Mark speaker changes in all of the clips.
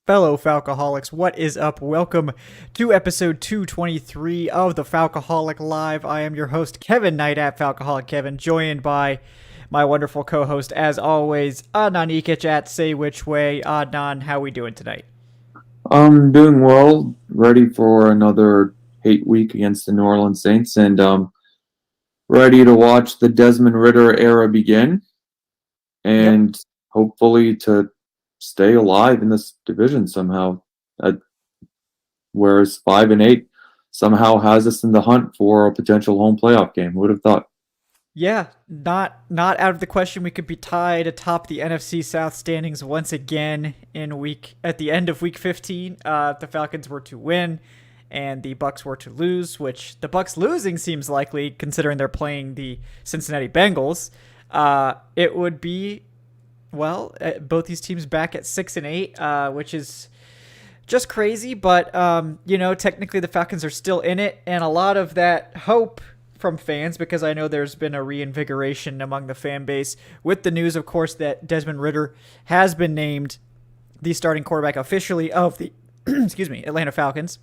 Speaker 1: Fellow Falcoholics, what is up? Welcome to episode 223 of the Falcoholic Live. I am your host, Kevin Knight at Falcoholic Kevin, joined by my wonderful co-host, as always, Adnan Ikic at Say Which Way. Adnan, how we doing tonight?
Speaker 2: I'm doing well, ready for another hate week against the New Orleans Saints, and ready to watch the Desmond Ridder era begin,
Speaker 1: Yep.
Speaker 2: and hopefully to stay alive in this division somehow. Whereas 5-8 somehow has us in the hunt for a potential home playoff game. Who would have thought?
Speaker 1: Yeah, not out of the question we could be tied atop the NFC South standings once again at the end of week 15. If the Falcons were to win and the Bucks were to lose, which the Bucks losing seems likely considering they're playing the Cincinnati Bengals. It would be both these teams back at 6-8, which is just crazy. But technically the Falcons are still in it, and a lot of that hope from fans, because I know there's been a reinvigoration among the fan base with the news, of course, that Desmond Ridder has been named the starting quarterback officially of the Atlanta Falcons,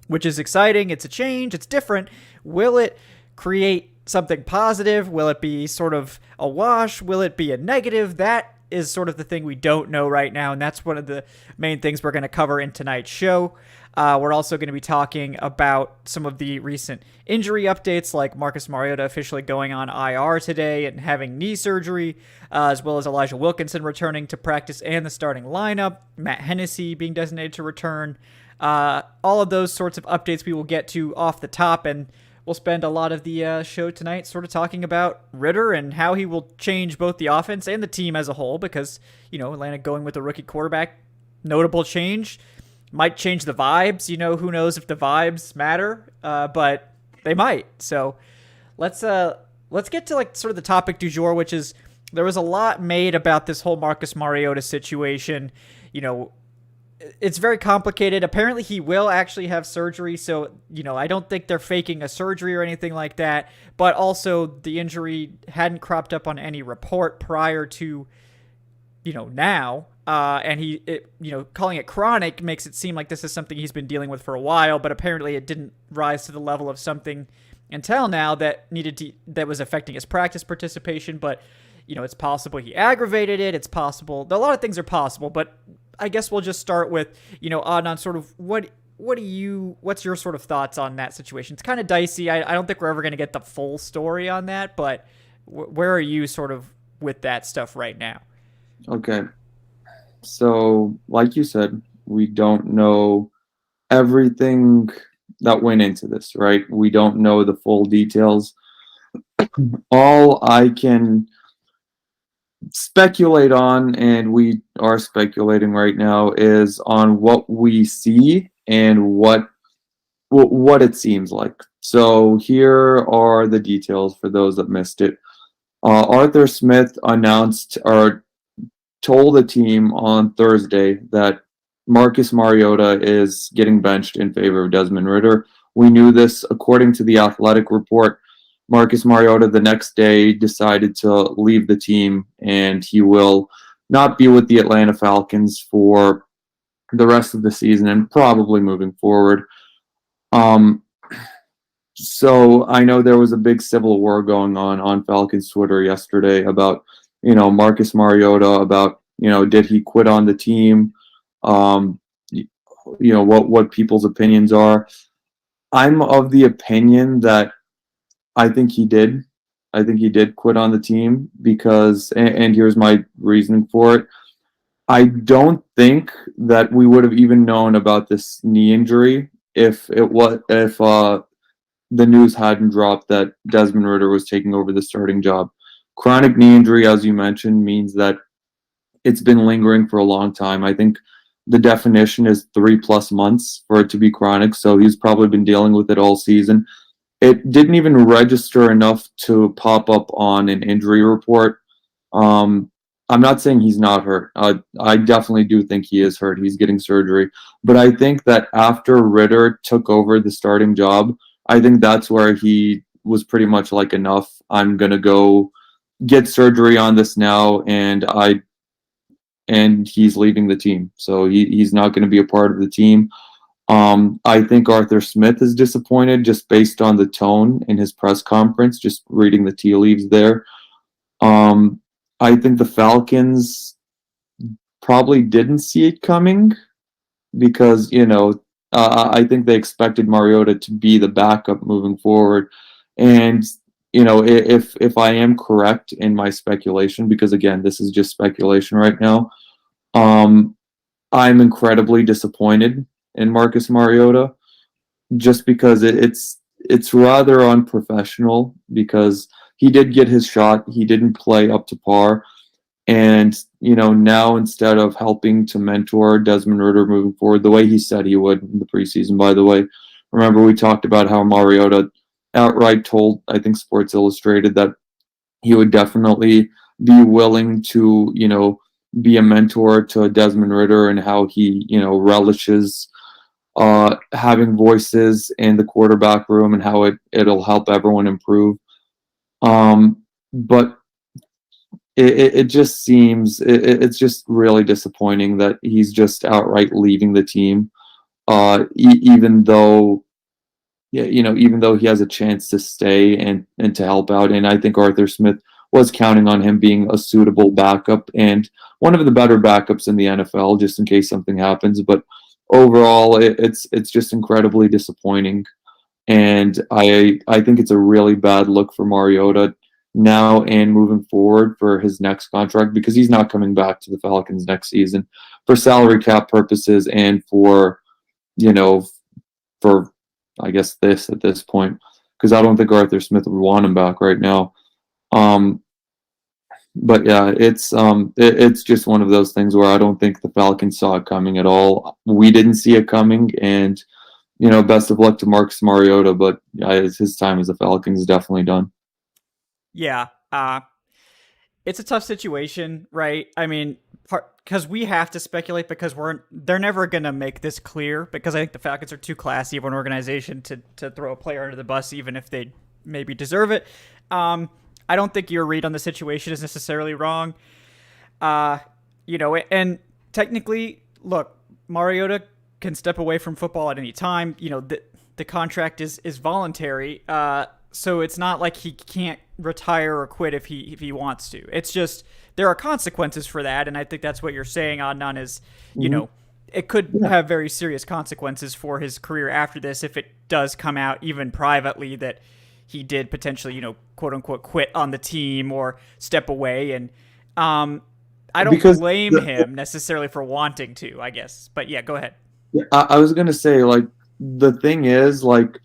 Speaker 1: which is exciting. It's a change. It's different. Will it create something positive? Will it be sort of a wash? Will it be a negative? That is sort of the thing we don't know right now, and that's one of the main things we're going to cover in tonight's show. We're also going to be talking about some of the recent injury updates, like Marcus Mariota officially going on IR today and having knee surgery, as well as Elijah Wilkinson returning to practice and the starting lineup, Matt Hennessy being designated to return. All of those sorts of updates we will get to off the top, and we'll spend a lot of the show tonight sort of talking about Ridder and how he will change both the offense and the team as a whole, because, Atlanta going with a rookie quarterback, notable change. Might change the vibes. Who knows if the vibes matter, but they might. So let's get to sort of the topic du jour, which is there was a lot made about this whole Marcus Mariota situation. It's very complicated. Apparently he will actually have surgery. So, I don't think they're faking a surgery or anything like that, but also the injury hadn't cropped up on any report prior to, now. And calling it chronic makes it seem like this is something he's been dealing with for a while, but apparently it didn't rise to the level of something until now that was affecting his practice participation. But, it's possible he aggravated it. It's possible. A lot of things are possible, but I guess we'll just start with, Adnan, sort of what's your sort of thoughts on that situation? It's kind of dicey. I don't think we're ever going to get the full story on that, but where are you sort of with that stuff right now?
Speaker 2: Okay. So, like you said, we don't know everything that went into this, right? We don't know the full details. All I can speculate on, and we are speculating right now, is on what we see and what it seems like. So here are the details for those that missed it. Arthur Smith announced or told the team on Thursday that Marcus Mariota is getting benched in favor of Desmond Ridder. We knew this. According to the Athletic report, Marcus Mariota the next day decided to leave the team, and he will not be with the Atlanta Falcons for the rest of the season and probably moving forward. So I know there was a big civil war going on Falcons Twitter yesterday about, Marcus Mariota, about, did he quit on the team? What people's opinions are. I'm of the opinion that I think he did. I think he did quit on the team because, and here's my reasoning for it. I don't think that we would have even known about this knee injury if the news hadn't dropped that Desmond Ridder was taking over the starting job. Chronic knee injury, as you mentioned, means that it's been lingering for a long time. I think the definition is 3+ months for it to be chronic, so he's probably been dealing with it all season. It didn't even register enough to pop up on an injury report. I'm not saying he's not hurt. I definitely do think he is hurt. He's getting surgery. But I think that after Ridder took over the starting job, I think that's where he was pretty much like, enough. I'm going to go get surgery on this now, and and he's leaving the team. So he's not going to be a part of the team. I think Arthur Smith is disappointed just based on the tone in his press conference, just reading the tea leaves there. I think the Falcons probably didn't see it coming because, I think they expected Mariota to be the backup moving forward. And, if I am correct in my speculation, because again, this is just speculation right now, I'm incredibly disappointed in Marcus Mariota just because it's rather unprofessional because he did get his shot. He didn't play up to par. And, now instead of helping to mentor Desmond Ridder moving forward, the way he said he would in the preseason, by the way, remember we talked about how Mariota outright told, I think, Sports Illustrated that he would definitely be willing to, be a mentor to Desmond Ridder and how he, relishes having voices in the quarterback room and how it'll help everyone improve. But it just seems it's just really disappointing that he's just outright leaving the team, even though he has a chance to stay and to help out. And I think Arthur Smith was counting on him being a suitable backup and one of the better backups in the NFL, just in case something happens. But overall, it's just incredibly disappointing, and I think it's a really bad look for Mariota now and moving forward for his next contract because he's not coming back to the Falcons next season for salary cap purposes and for I guess this at this point because I don't think Arthur Smith would want him back right now. But yeah, it's just one of those things where I don't think the Falcons saw it coming at all. We didn't see it coming, and best of luck to Marcus Mariota, but his time as a Falcons is definitely done.
Speaker 1: Yeah, it's a tough situation, right? I mean, because we have to speculate because they're never gonna make this clear because I think the Falcons are too classy of an organization to throw a player under the bus even if they maybe deserve it. I don't think your read on the situation is necessarily wrong. And technically, look, Mariota can step away from football at any time. The contract is voluntary. So it's not like he can't retire or quit if he wants to. It's just there are consequences for that, and I think that's what you're saying, Adnan, is it could have very serious consequences for his career after this if it does come out even privately that he did potentially, quote unquote, quit on the team or step away. And I don't blame him necessarily for wanting to, I guess. But yeah, go ahead.
Speaker 2: I was gonna say, like, the thing is, like,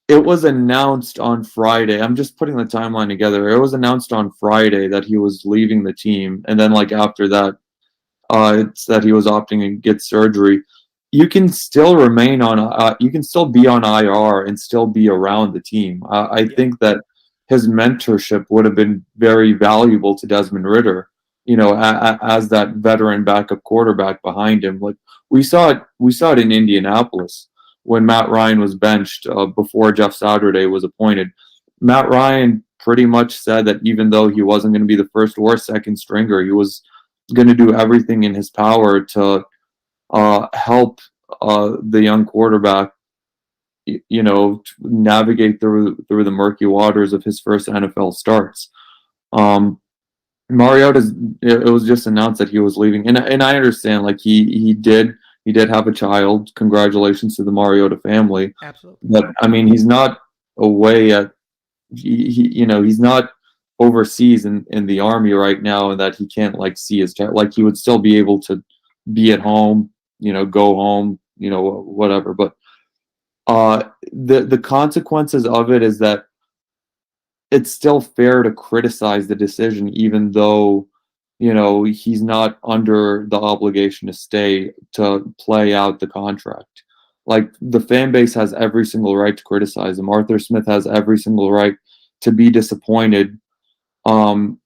Speaker 2: it was announced on Friday. I'm just putting the timeline together. It was announced on Friday that he was leaving the team, and then like after that, it's that he was opting to get surgery. You can still remain on. You can still be on IR and still be around the team. I think that his mentorship would have been very valuable to Desmond Ridder. As that veteran backup quarterback behind him. Like we saw it in Indianapolis when Matt Ryan was benched before Jeff Saturday was appointed. Matt Ryan pretty much said that even though he wasn't going to be the first or second stringer, he was going to do everything in his power to help the young quarterback, navigate through the murky waters of his first NFL starts. Mariota, it was just announced that he was leaving, and I understand, like he did have a child. Congratulations to the Mariota family.
Speaker 1: Absolutely.
Speaker 2: But I mean, he's not away at he's not overseas in the army right now, and that he can't like see his child. Like he would still be able to be at home, go home, whatever. But the consequences of it is that it's still fair to criticize the decision, even though he's not under the obligation to stay to play out the contract. Like the fan base has every single right to criticize him. Arthur Smith has every single right to be disappointed. And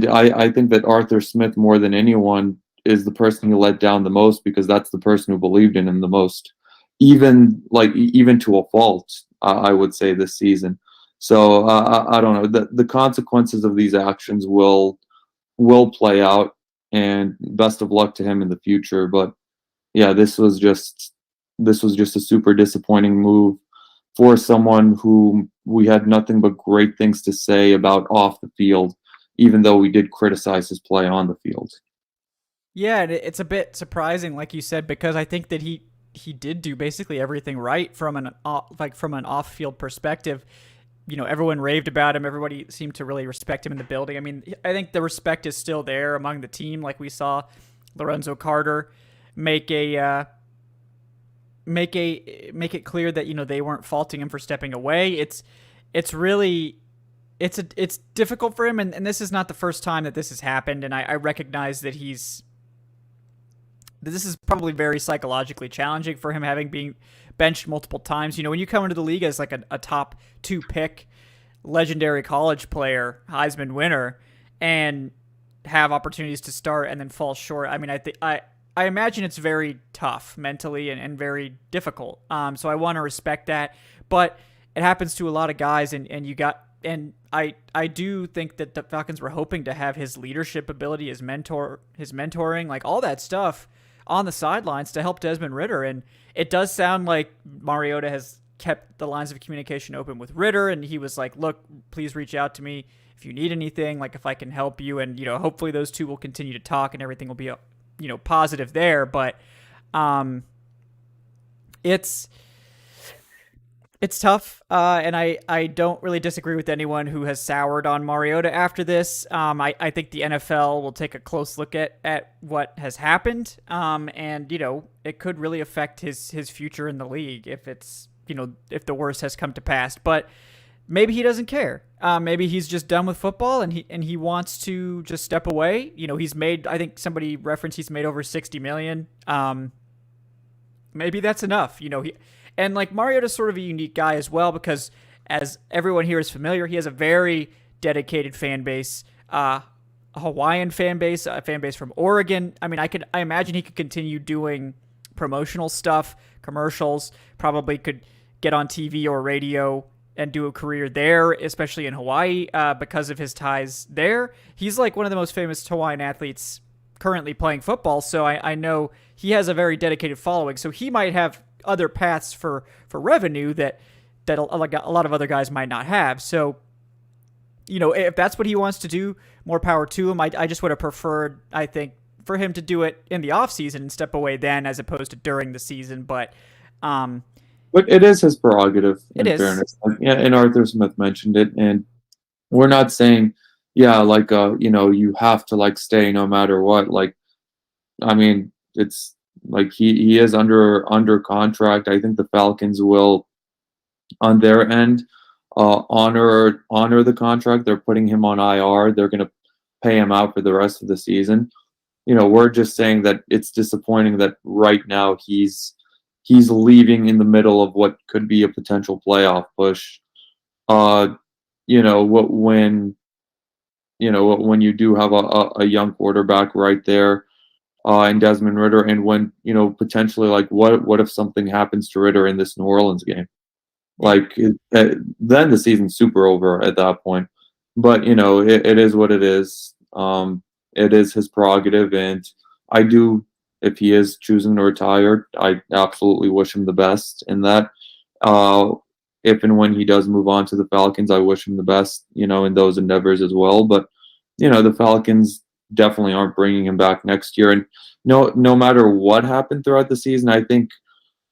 Speaker 2: I think that Arthur Smith, more than anyone, is the person who let down the most because that's the person who believed in him the most, even to a fault, I would say this season. So I don't know. The consequences of these actions will play out, and best of luck to him in the future. But yeah, this was just a super disappointing move for someone who we had nothing but great things to say about off the field, even though we did criticize his play on the field.
Speaker 1: Yeah, and it's a bit surprising, like you said, because I think that he did do basically everything right from an off field perspective. Everyone raved about him. Everybody seemed to really respect him in the building. I mean, I think the respect is still there among the team. Like we saw Lorenzo Carter make it clear that they weren't faulting him for stepping away. It's really it's difficult for him, and this is not the first time that this has happened. And I recognize that this is probably very psychologically challenging for him, having been benched multiple times. When you come into the league as like a top 2 pick, legendary college player, Heisman winner, and have opportunities to start and then fall short. I mean, I imagine it's very tough mentally and very difficult. So I want to respect that, but it happens to a lot of guys, and I do think that the Falcons were hoping to have his leadership ability, his mentoring, like all that stuff on the sidelines to help Desmond Ridder. And it does sound like Mariota has kept the lines of communication open with Ridder, and he was like, look, please reach out to me if you need anything, like if I can help you. And, hopefully those two will continue to talk and everything will be, positive there. But it's tough, and I don't really disagree with anyone who has soured on Mariota after this. I think the NFL will take a close look at what has happened, and it could really affect his future in the league if if the worst has come to pass. But maybe he doesn't care. Maybe he's just done with football and he wants to just step away. He's made, I think somebody referenced, he's made over $60 million. Maybe that's enough. And like Mariota's sort of a unique guy as well, because as everyone here is familiar, he has a very dedicated fan base, a Hawaiian fan base, a fan base from Oregon. I mean, I imagine he could continue doing promotional stuff, commercials, probably could get on TV or radio and do a career there, especially in Hawaii, because of his ties there. He's like one of the most famous Hawaiian athletes currently playing football, so I know he has a very dedicated following. So he might have other paths for revenue that a lot of other guys might not have. So, if that's what he wants to do, more power to him. I just would have preferred, I think, for him to do it in the offseason and step away then as opposed to during the season. But
Speaker 2: it is his prerogative, in fairness.
Speaker 1: Yeah,
Speaker 2: and Arthur Smith mentioned it, and we're not saying, you have to like stay no matter what. Like, I mean, it's like he is under contract. I think the Falcons will, on their end, honor the contract. They're putting him on IR. They're going to pay him out for the rest of the season. We're just saying that it's disappointing that right now he's leaving in the middle of what could be a potential playoff push. When you do have a young quarterback right there, and Desmond Ridder, and when potentially, like, what if something happens to Ridder in this New Orleans game? Like, then the season's super over at that point. But it is what it is. It is his prerogative, and I do. If he is choosing to retire, I absolutely wish him the best in that. If and when he does move on to the Falcons, I wish him the best, in those endeavors as well. But the Falcons definitely aren't bringing him back next year. And no matter what happened throughout the season, I think,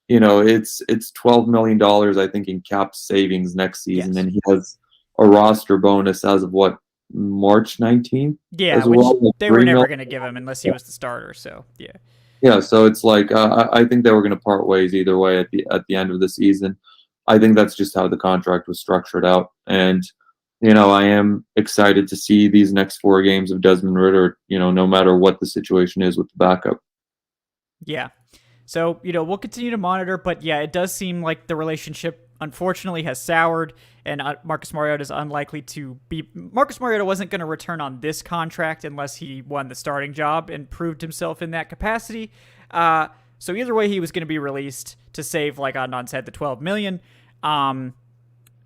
Speaker 2: it's $12 million, I think, in cap savings next season. Yes. And he has a roster bonus as of March 19th?
Speaker 1: Yeah, which they were never going to give him unless he was the starter. So, yeah.
Speaker 2: Yeah, so it's like, I think they were going to part ways either way at the end of the season. I think that's just how the contract was structured out. And, I am excited to see these next 4 games of Desmond Ridder, no matter what the situation is with the backup.
Speaker 1: Yeah. So, we'll continue to monitor, but yeah, it does seem like the relationship unfortunately has soured, and Marcus Mariota is unlikely to be. Marcus Mariota wasn't going to return on this contract unless he won the starting job and proved himself in that capacity. So either way, he was going to be released to save, like Adnan said, the $12 million.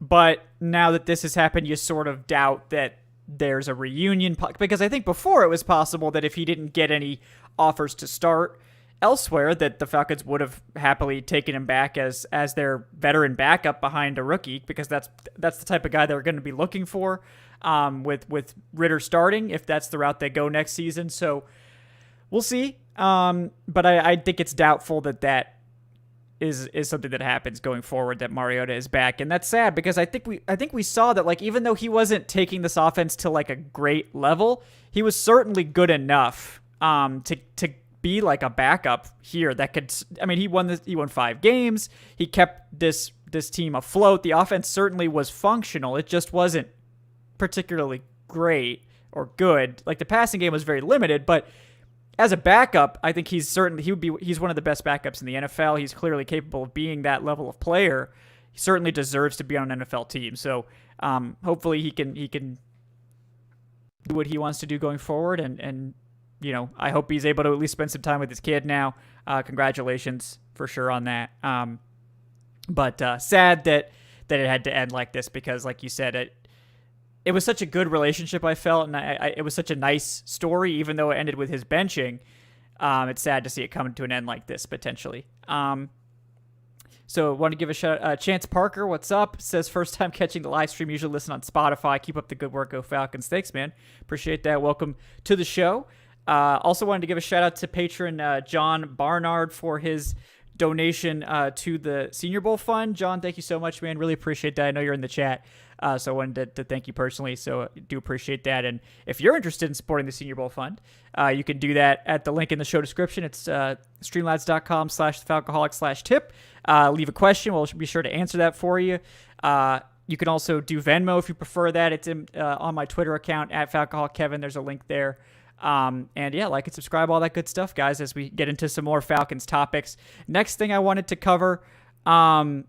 Speaker 1: But now that this has happened, you sort of doubt that there's a reunion, because I think before it was possible that if he didn't get any offers to start elsewhere, that the Falcons would have happily taken him back as their veteran backup behind a rookie, because that's the type of guy they're going to be looking for, with Ridder starting, if that's the route they go next season. So we'll see. But I think it's doubtful that is something that happens going forward, that Mariota is back. And that's sad, because I think we saw that, like, even though he wasn't taking this offense to like a great level, he was certainly good enough to be like a backup here that could, I mean, he won 5 games. He kept this team afloat. The offense certainly was functional. It just wasn't particularly great or good. Like, the passing game was very limited, but as a backup, I think he's one of the best backups in the NFL. He's clearly capable of being that level of player. He certainly deserves to be on an NFL team. So hopefully he can do what he wants to do going forward. And I hope he's able to at least spend some time with his kid now. Congratulations for sure on that. But sad that it had to end like this, because, like you said, it was such a good relationship, I felt, and it was such a nice story, even though it ended with his benching. It's sad to see it come to an end like this, potentially. So I want to give a shout Chance Parker, what's up? Says, first time catching the live stream, usually listen on Spotify. Keep up the good work, go Falcons. Thanks, man. Appreciate that. Welcome to the show. Also wanted to give a shout out to patron John Barnard for his donation to the Senior Bowl Fund. John, thank you so much, man. Really appreciate that. I know you're in the chat. So I wanted to thank you personally. So I do appreciate that. And if you're interested in supporting the Senior Bowl Fund, you can do that at the link in the show description. It's streamlads.com/Falcoholic/tip. Leave a question. We'll be sure to answer that for you. You can also do Venmo if you prefer that. It's on my Twitter account at FalcoholicKevin. There's a link there. And yeah, like and subscribe, all that good stuff, guys, as we get into some more Falcons topics. Next thing I wanted to cover, I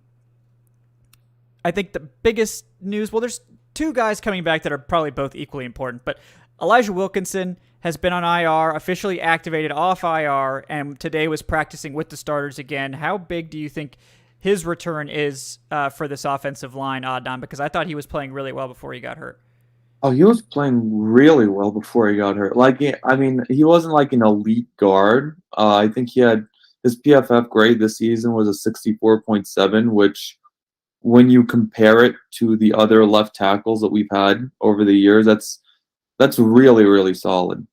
Speaker 1: think the biggest news, well, there's 2 guys coming back that are probably both equally important, but Elijah Wilkinson has been on IR, officially activated off IR, and today was practicing with the starters again. How big do you think his return is for this offensive line, Adnan? Because I thought he was playing really well before he got hurt.
Speaker 2: Oh, he was playing really well before he got hurt. Like, I mean, he wasn't like an elite guard. I think he had his PFF grade this season was a 64.7, which, when you compare it to the other left tackles that we've had over the years, that's really, really solid.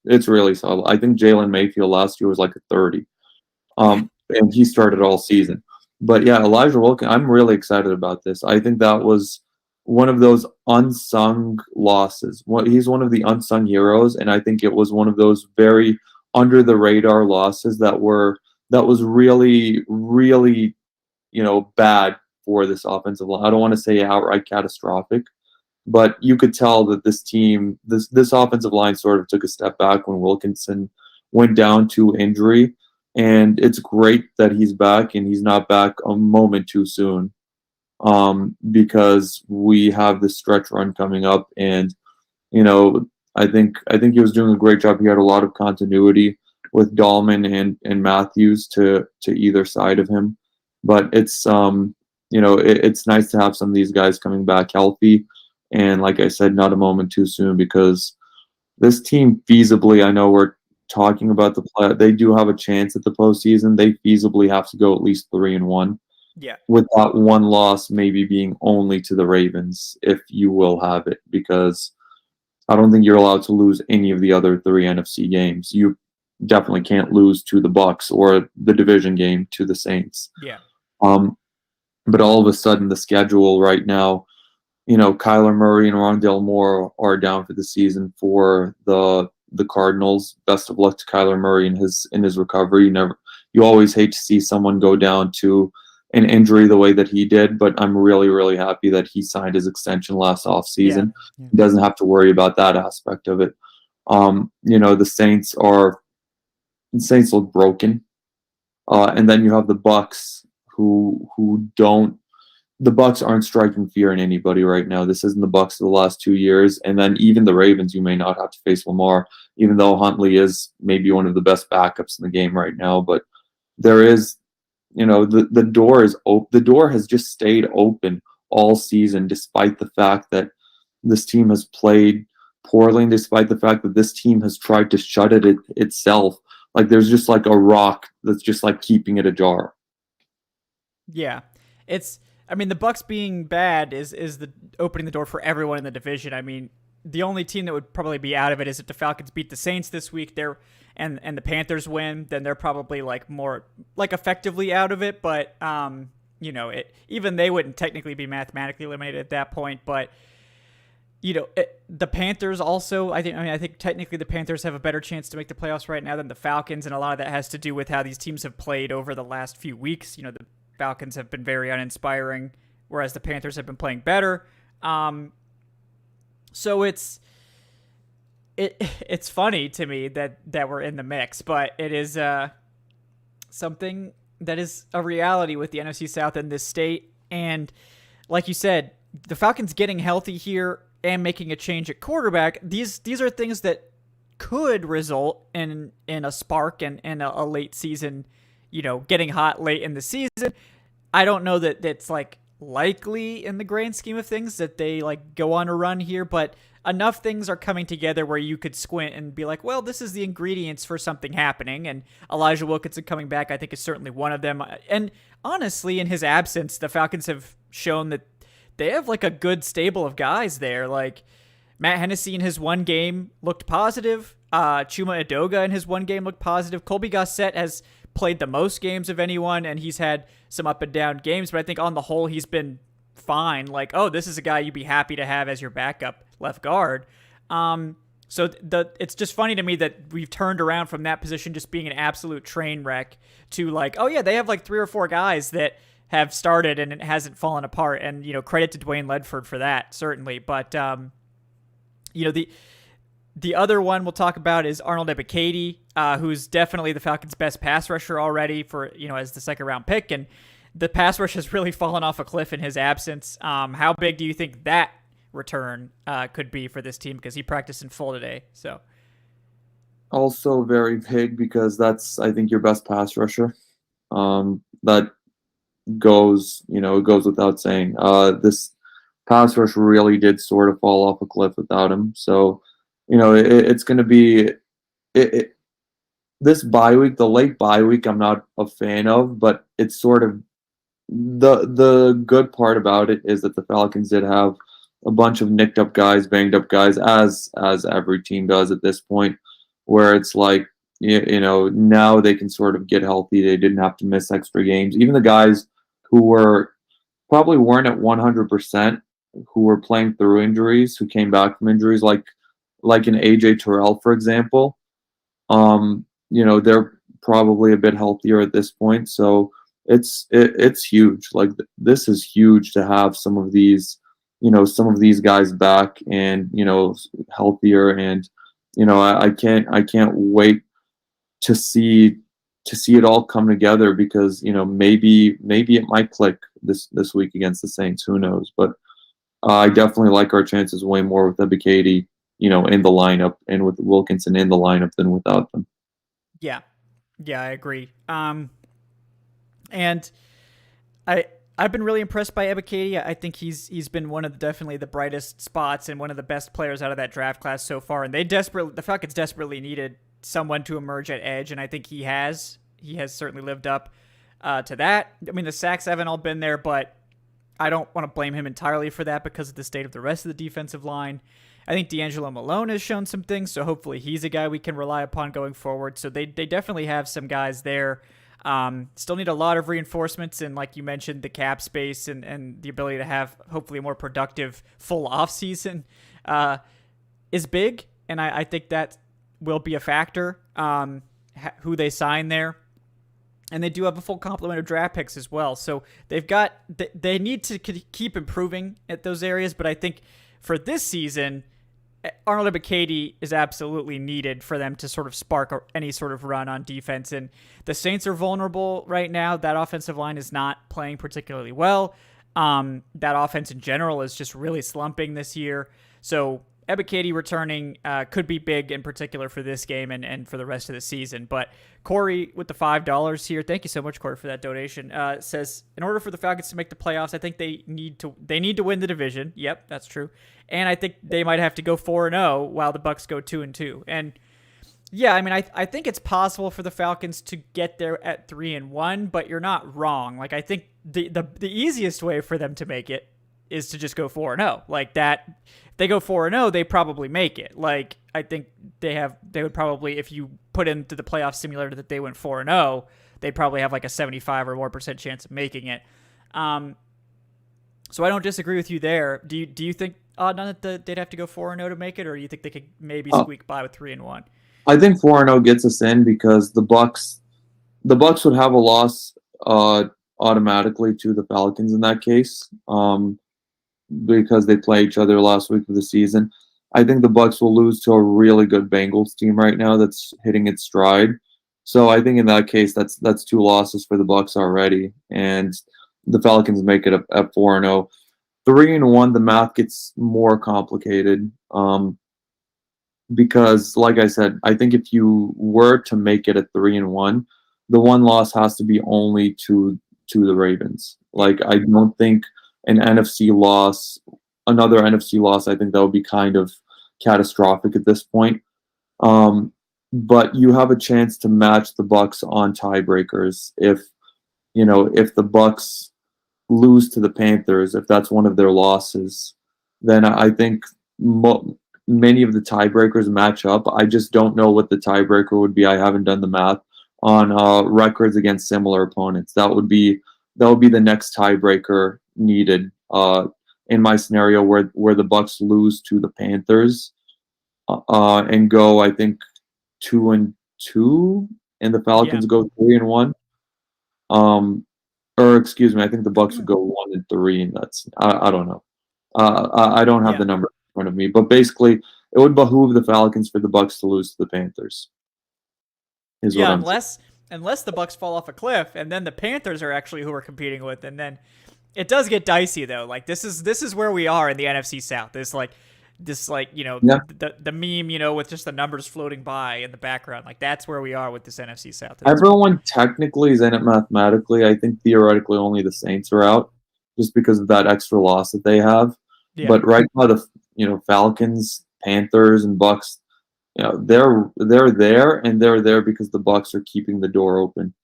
Speaker 2: It's really solid. I think Jalen Mayfield last year was like a 30, and he started all season. But yeah, Elijah Wilkins, I'm really excited about this. I think that was one of those unsung losses. He's one of the unsung heroes, and I think it was one of those very under the radar losses that was really, really, bad for this offensive line. I don't want to say outright catastrophic, but you could tell that this team, this offensive line sort of took a step back when Wilkinson went down to injury. And it's great that he's back, and he's not back a moment too soon, because we have this stretch run coming up. And, I think he was doing a great job. He had a lot of continuity with Dahlman and Matthews to either side of him. But it's, it's nice to have some of these guys coming back healthy. And like I said, not a moment too soon, because this team feasibly, I know we're talking about the play, they do have a chance at the postseason. They feasibly have to go at least 3-1.
Speaker 1: Yeah.
Speaker 2: With that one loss maybe being only to the Ravens, if you will have it, because I don't think you're allowed to lose any of the other 3 NFC games. You definitely can't lose to the Bucs or the division game to the Saints.
Speaker 1: Yeah.
Speaker 2: But all of a sudden, the schedule right now, Kyler Murray and Rondale Moore are down for the season for the Cardinals. Best of luck to Kyler Murray in his recovery. You always hate to see someone go down to an injury the way that he did, but I'm really, really happy that he signed his extension last offseason.
Speaker 1: Yeah.
Speaker 2: He doesn't have to worry about that aspect of it. The Saints look broken. And then you have the Bucs who don't. The Bucs aren't striking fear in anybody right now. This isn't the Bucs of the last 2 years. And then even the Ravens, you may not have to face Lamar, even though Huntley is maybe one of the best backups in the game right now. But there is, the door is open. The door has just stayed open all season, despite the fact that, this team has played poorly, despite the fact that this team has tried to shut it itself. Like there's just like a rock that's just like keeping it ajar.
Speaker 1: Yeah, I mean, the Bucks being bad is the opening the door for everyone in the division. I mean, the only team that would probably be out of it is if the Falcons beat the Saints this week. And the Panthers win, then they're probably like more like effectively out of it. But even they wouldn't technically be mathematically eliminated at that point. But the Panthers also, I think technically the Panthers have a better chance to make the playoffs right now than the Falcons, and a lot of that has to do with how these teams have played over the last few weeks. The Falcons have been very uninspiring, whereas the Panthers have been playing better. So it's funny to me that we're in the mix, but it is something that is a reality with the NFC South in this state. And like you said, the Falcons getting healthy here and making a change at quarterback, these are things that could result in a spark and a late season, getting hot late in the season. I don't know that that's like likely in the grand scheme of things that they like go on a run here, but enough things are coming together where you could squint and be like, well, this is the ingredients for something happening. And Elijah Wilkinson coming back, I think, is certainly one of them. And honestly, in his absence, the Falcons have shown that they have like a good stable of guys there. Like Matt Hennessy in his one game looked positive. Chuma Edoga in his one game looked positive. Colby Gossett has played the most games of anyone, and he's had some up and down games, but I think on the whole he's been fine. Like, oh, this is a guy you'd be happy to have as your backup left guard. So it's just funny to me that we've turned around from that position just being an absolute train wreck to like, oh yeah, they have like 3 or 4 guys that have started and it hasn't fallen apart. And, credit to Dwayne Ledford for that, certainly. But, the other one we'll talk about is Arnold Ebiketie, who's definitely the Falcons' best pass rusher already for, as the second round pick. And the pass rush has really fallen off a cliff in his absence. How big do you think that return could be for this team? Because he practiced in full today. So
Speaker 2: Also very big because that's, I think, your best pass rusher. That goes without saying. This pass rush really did sort of fall off a cliff without him. So, it's going to be this bye week, the late bye week, I'm not a fan of, but it's sort of the good part about it is that the Falcons did have a bunch of nicked up guys, banged up guys, as every team does at this point, where it's like, now they can sort of get healthy. They didn't have to miss extra games. Even the guys who probably weren't at 100%, who were playing through injuries, who came back from injuries, like an AJ Terrell, for example, they're probably a bit healthier at this point. So it's huge. Like this is huge to have some of these guys back and, healthier. And, I can't wait to see it all come together because, maybe it might click this week against the Saints. Who knows? But I definitely like our chances way more with Ebiketie, in the lineup and with Wilkinson in the lineup than without them.
Speaker 1: Yeah, I agree. And I've been really impressed by Ebiketie. I think he's been one of definitely the brightest spots and one of the best players out of that draft class so far. And the Falcons desperately needed someone to emerge at edge, and I think he has certainly lived up to that. I mean, the sacks haven't all been there, but I don't want to blame him entirely for that because of the state of the rest of the defensive line. I think D'Angelo Malone has shown some things, so hopefully he's a guy we can rely upon going forward. So they definitely have some guys there. Still need a lot of reinforcements, and like you mentioned, the cap space and the ability to have hopefully a more productive full offseason is big, and I think that will be a factor, who they sign there. And they do have a full complement of draft picks as well. So they need to keep improving at those areas, but I think for this season, Arnold Ebiketie is absolutely needed for them to sort of spark any sort of run on defense. And the Saints are vulnerable right now. That offensive line is not playing particularly well. That offense in general is just really slumping this year. So Ebikadi returning could be big in particular for this game and for the rest of the season. But Corey with the $5 here, thank you so much, Corey, for that donation. Says in order for the Falcons to make the playoffs, I think they need to win the division. Yep, that's true. And I think they might have to go 4-0 while the Bucs go 2-2. And yeah, I mean, I think it's possible for the Falcons to get there at 3-1, but you're not wrong. Like, I think the easiest way for them to make it is to just go 4-0. Like that, if they go 4-0, they probably make it. Like, I think they would probably, if you put into the playoff simulator that they went 4-0, they'd probably have like a 75 or more % chance of making it. So I don't disagree with you there. Do you think Adnan that they'd have to go 4-0 to make it, or do you think they could maybe squeak by with 3-1?
Speaker 2: I think 4-0 gets us in because the Bucs would have a loss automatically to the Falcons in that case, because they play each other last week of the season. I think the Bucs will lose to a really good Bengals team right now that's hitting its stride. So I think in that case, that's 2 losses for the Bucs already, and the Falcons make it at 4-0. 3-1, the math gets more complicated. Because, like I said, I think if you were to make it at 3-1, the one loss has to be only to the Ravens. Like, I don't think another NFC loss, I think that would be kind of catastrophic at this point. But you have a chance to match the Bucs on tiebreakers if the Bucs lose to the Panthers, if that's one of their losses, then I think many of the tiebreakers match up. I just don't know what the tiebreaker would be. I haven't done the math on records against similar opponents. That would be the next tiebreaker needed in my scenario where the Bucs lose to the Panthers and go, I think, 2-2, and the Falcons go 3-1. Or excuse me, I think the Bucs would go 1-3, and that's I don't know. I don't have the number in front of me, but basically, it would behoove the Falcons for the Bucs to lose to the Panthers.
Speaker 1: Unless the Bucs fall off a cliff, and then the Panthers are actually who we're competing with, and then it does get dicey though. Like this is where we are in the NFC South. The meme, with just the numbers floating by in the background. Like that's where we are with this NFC South.
Speaker 2: Everyone technically is in it mathematically. I think theoretically only the Saints are out just because of that extra loss that they have. Yeah. But right now the Falcons, Panthers, and Bucs, they're there, and they're there because the Bucs are keeping the door open.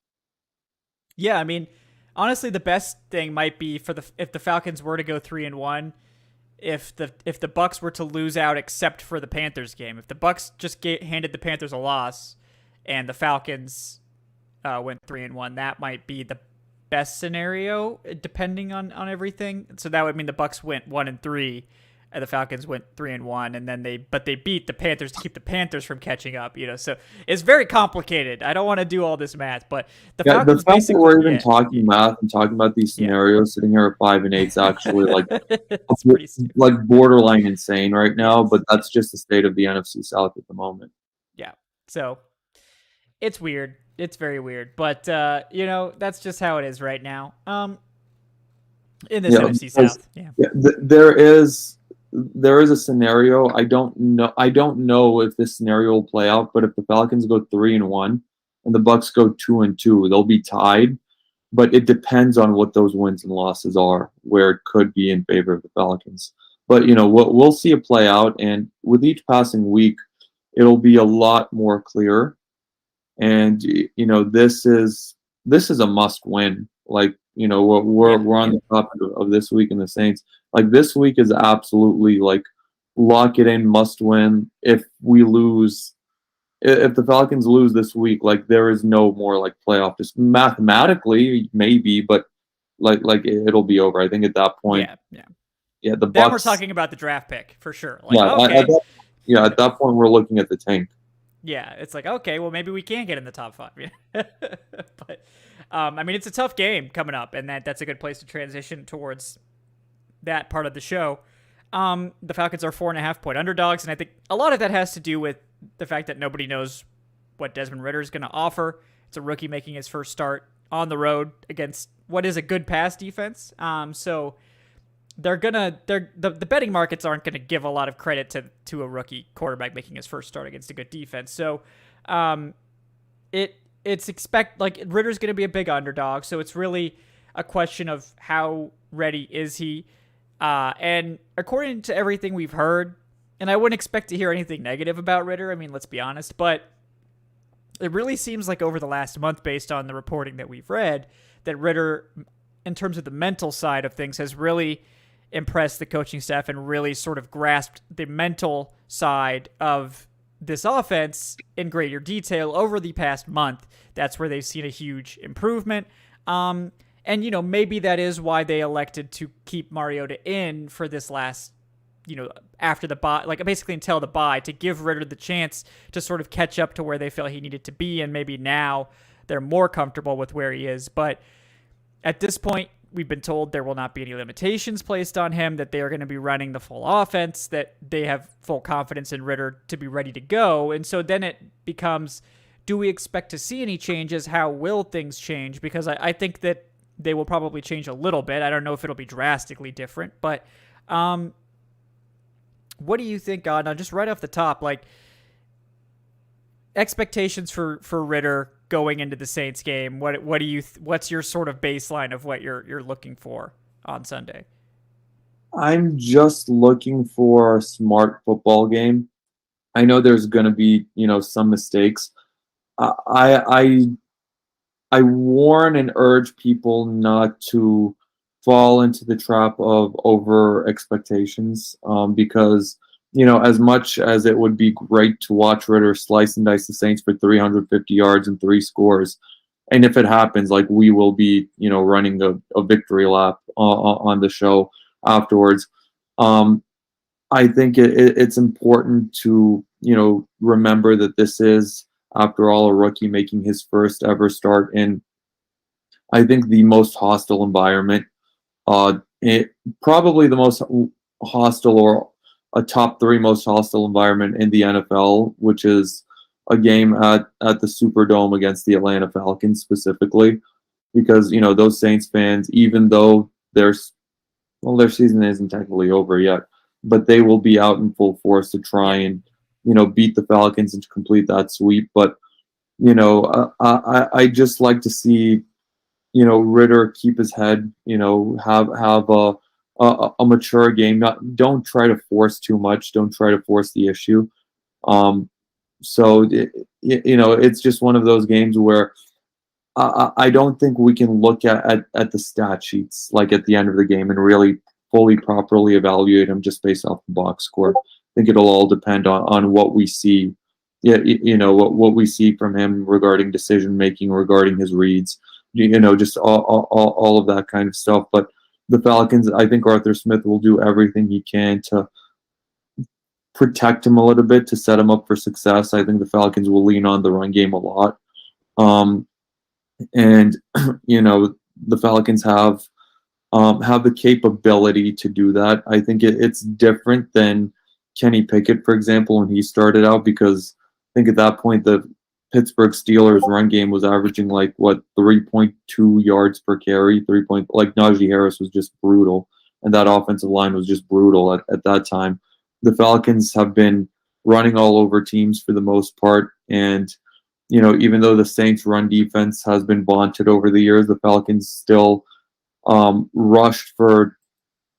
Speaker 1: Yeah, I mean, honestly, the best thing might be if the Falcons were to go 3-1. If the Bucs were to lose out except for the Panthers game, if the Bucs just handed the Panthers a loss and the Falcons went 3-1, that might be the best scenario depending on everything. So that would mean the Bucs went 1-3 and the Falcons went 3-1, and then they beat the Panthers to keep the Panthers from catching up. So it's very complicated. I don't want to do all this math, but the Falcons
Speaker 2: the fact that we're even talking math and talking about these scenarios, sitting here at 5-8 is actually like borderline insane right now. But that's just the state of the NFC South at the moment.
Speaker 1: Yeah, so it's weird. It's very weird, but that's just how it is right now. In this NFC South,
Speaker 2: there is a scenario. I don't know if this scenario will play out, but if the Falcons go 3-1 and the Bucs go 2-2, they'll be tied. But it depends on what those wins and losses are, where it could be in favor of the Falcons. But we'll see it play out, and with each passing week, it'll be a lot more clear. And this is a must win. Like we're on the top of this week in the Saints. Like this week is absolutely like lock it in, must win. If the Falcons lose this week, like there is no more like playoff. Just mathematically maybe, but like it'll be over. I think at that point. Yeah. The Bucs,
Speaker 1: then we're talking about the draft pick for sure. Like,
Speaker 2: at that point we're looking at the tank.
Speaker 1: Yeah, it's like, okay, well, maybe we can get in the top 5. But, I mean, it's a tough game coming up, and that's a good place to transition towards that part of the show. The Falcons are 4.5-point underdogs, and I think a lot of that has to do with the fact that nobody knows what Desmond Ridder is going to offer. It's a rookie making his first start on the road against what is a good pass defense. So the betting markets aren't gonna give a lot of credit to a rookie quarterback making his first start against a good defense. So, it's like Ritter's gonna be a big underdog. So it's really a question of how ready is he. And according to everything we've heard, and I wouldn't expect to hear anything negative about Ridder. I mean, let's be honest, but it really seems like over the last month, based on the reporting that we've read, that Ridder, in terms of the mental side of things, has really impressed the coaching staff and really sort of grasped the mental side of this offense in greater detail over the past month. That's where they've seen a huge improvement. And, maybe that is why they elected to keep Mariota in for this last, after the bye, like basically until the bye, to give Ridder the chance to sort of catch up to where they felt he needed to be. And maybe now they're more comfortable with where he is. But at this point, we've been told there will not be any limitations placed on him, that they are going to be running the full offense, that they have full confidence in Ridder to be ready to go. And so then it becomes, do we expect to see any changes? How will things change? Because I think that they will probably change a little bit. I don't know if it'll be drastically different, but what do you think, Adnan? Just right off the top, like expectations for Ridder going into the Saints game. What's your sort of baseline of what you're looking for on Sunday?
Speaker 2: I'm just looking for a smart football game. I know there's going to be, some mistakes. I warn and urge people not to fall into the trap of over expectations, because, as much as it would be great to watch Ridder slice and dice the Saints for 350 yards and 3 scores, and if it happens, like, we will be, running a victory lap on the show afterwards. I think it's important to, remember that this is, after all, a rookie making his first ever start in, I think, the most hostile environment. Probably the most hostile, or a top 3 most hostile environment in the NFL, which is a game at the Superdome against the Atlanta Falcons specifically, because, those Saints fans, even though their season isn't technically over yet, but they will be out in full force to try and, beat the Falcons and to complete that sweep. But, I just like to see, Ridder keep his head, have a mature game. Don't try to force too much. Don't try to force the issue. So it's just one of those games where I don't think we can look at the stat sheets like at the end of the game and really fully properly evaluate him just based off the box score. I think it'll all depend on what we see. Yeah, what we see from him regarding decision making, regarding his reads, just all of that kind of stuff. But the Falcons, I think Arthur Smith will do everything he can to protect him a little bit, to set him up for success. I think the Falcons will lean on the run game a lot. And the Falcons have the capability to do that. I think it's different than Kenny Pickett, for example, when he started out, because I think at that point the Pittsburgh Steelers run game was averaging 3.2 yards per carry, Najee Harris was just brutal, and that offensive line was just brutal at that time. The Falcons have been running all over teams for the most part, and even though the Saints run defense has been vaunted over the years, the Falcons still rushed for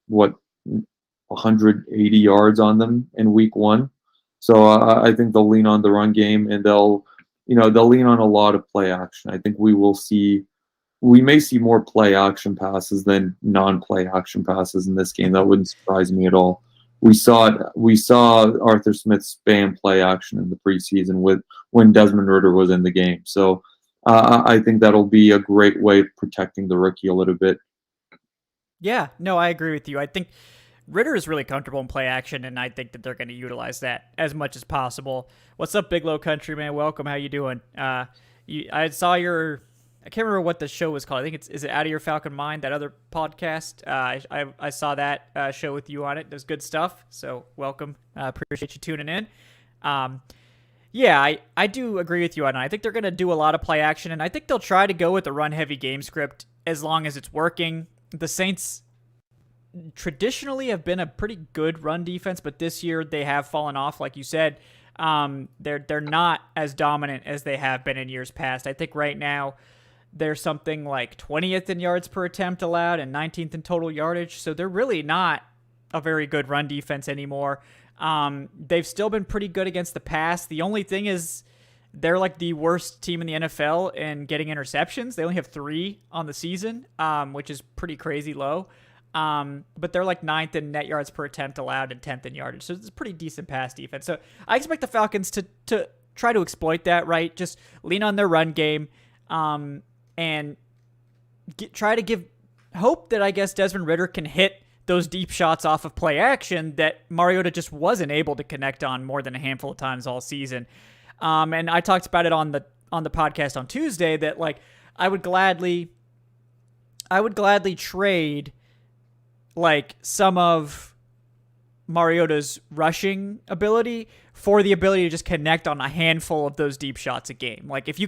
Speaker 2: 180 yards on them in week 1. So I think they'll lean on the run game, and they'll lean on a lot of play action. I think we may see more play action passes than non-play action passes in this game. That wouldn't surprise me at all. We saw Arthur Smith spam play action in the preseason when Desmond Ridder was in the game. So I think that'll be a great way of protecting the rookie a little bit.
Speaker 1: Yeah, no, I agree with you. I think Ridder is really comfortable in play action, and I think that they're going to utilize that as much as possible. What's up, Big Low Country, man? Welcome. How you doing? I saw I can't remember what the show was called. I think is it Out of Your Falcon Mind, that other podcast. I saw that show with you on it. There's good stuff. So welcome. Appreciate you tuning in. Yeah, I do agree with you on it. I think they're going to do a lot of play action, and I think they'll try to go with the run-heavy game script as long as it's working. The Saints traditionally have been a pretty good run defense, but this year they have fallen off, like you said. They're not as dominant as they have been in years past. I think right now they're something like 20th in yards per attempt allowed and 19th in total yardage. So they're really not a very good run defense anymore. They've still been pretty good against the pass. The only thing is they're like the worst team in the NFL in getting interceptions. They only have 3 on the season, which is pretty crazy low. But they're like 9th in net yards per attempt allowed and 10th in yardage. So it's a pretty decent pass defense. So I expect the Falcons to try to exploit that, right? Just lean on their run game, and try to give hope that, I guess, Desmond Ridder can hit those deep shots off of play action that Mariota just wasn't able to connect on more than a handful of times all season. And I talked about it on the podcast on Tuesday that, like, I would gladly trade like some of Mariota's rushing ability for the ability to just connect on a handful of those deep shots a game. Like, if you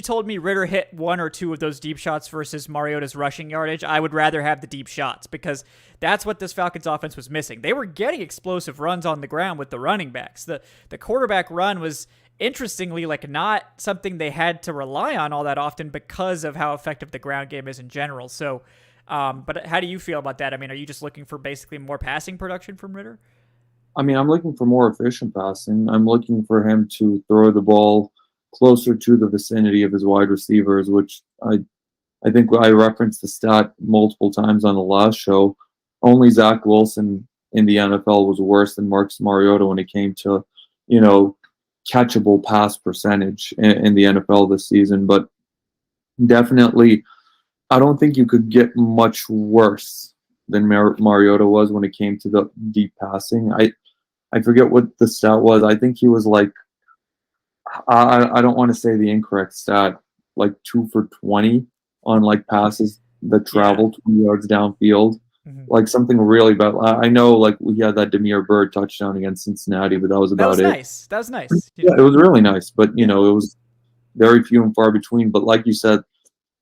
Speaker 1: told me Ridder hit 1 or 2 of those deep shots versus Mariota's rushing yardage, I would rather have the deep shots, because that's what this Falcons offense was missing. They were getting explosive runs on the ground with the running backs. The quarterback run was, interestingly, like, not something they had to rely on all that often because of how effective the ground game is in general. So, but how do you feel about that? I mean, are you just looking for basically more passing production from Ridder?
Speaker 2: I mean, I'm looking for more efficient passing. I'm looking for him to throw the ball closer to the vicinity of his wide receivers, which I think I referenced the stat multiple times on the last show. Only Zach Wilson in the NFL was worse than Marcus Mariota when it came to, catchable pass percentage in the NFL this season. But definitely, I don't think you could get much worse than Mariota was when it came to the deep passing. I forget what the stat was. I think he was like, I don't want to say the incorrect stat, like 2 for 20 on like passes that travel 20 yards downfield. Mm-hmm. Like something really bad. I know, like, we had that Demir Bird touchdown against Cincinnati, but that was about it.
Speaker 1: Nice. That was nice.
Speaker 2: Yeah, it was really nice, but it was very few and far between. But like you said,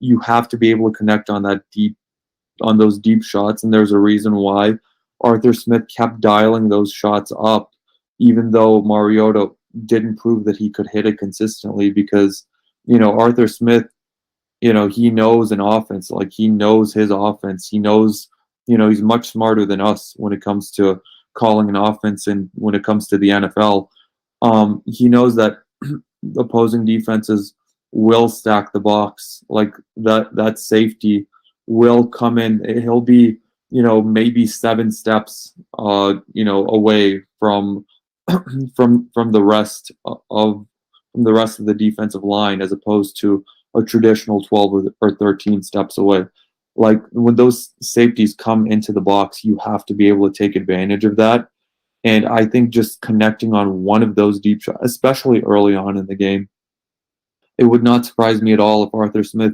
Speaker 2: you have to be able to connect on those deep shots, and there's a reason why Arthur Smith kept dialing those shots up, even though Mariota didn't prove that he could hit it consistently, because Arthur Smith, he knows an offense. Like, he knows his offense. He knows, he's much smarter than us when it comes to calling an offense, and when it comes to the NFL. He knows that opposing defenses will stack the box. Like, that safety will come in. He'll be, maybe 7 steps, away from the rest of the defensive line, as opposed to a traditional 12 or 13 steps away. Like, when those safeties come into the box, you have to be able to take advantage of that. And I think just connecting on one of those deep shots, especially early on in the game, it would not surprise me at all if Arthur Smith,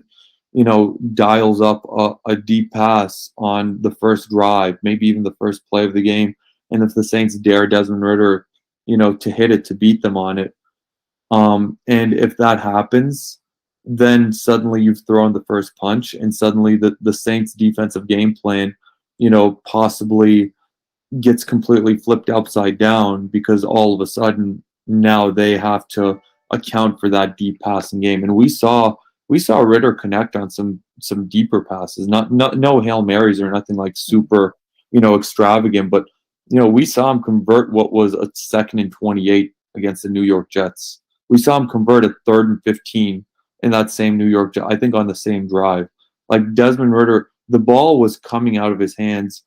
Speaker 2: dials up a deep pass on the first drive, maybe even the first play of the game. And if the Saints dare Desmond Ridder, to hit it, to beat them on it. And if that happens, then suddenly you've thrown the first punch, and suddenly the Saints defensive game plan, possibly gets completely flipped upside down, because all of a sudden now they have to account for that deep passing game. And we saw Ridder connect on some deeper passes, no Hail Marys or nothing like super, extravagant, but we saw him convert what was a 2nd and 28 against the New York Jets. We saw him convert a 3rd and 15 in that same New York Jets, I think on the same drive. Like, Desmond Ridder, the ball was coming out of his hands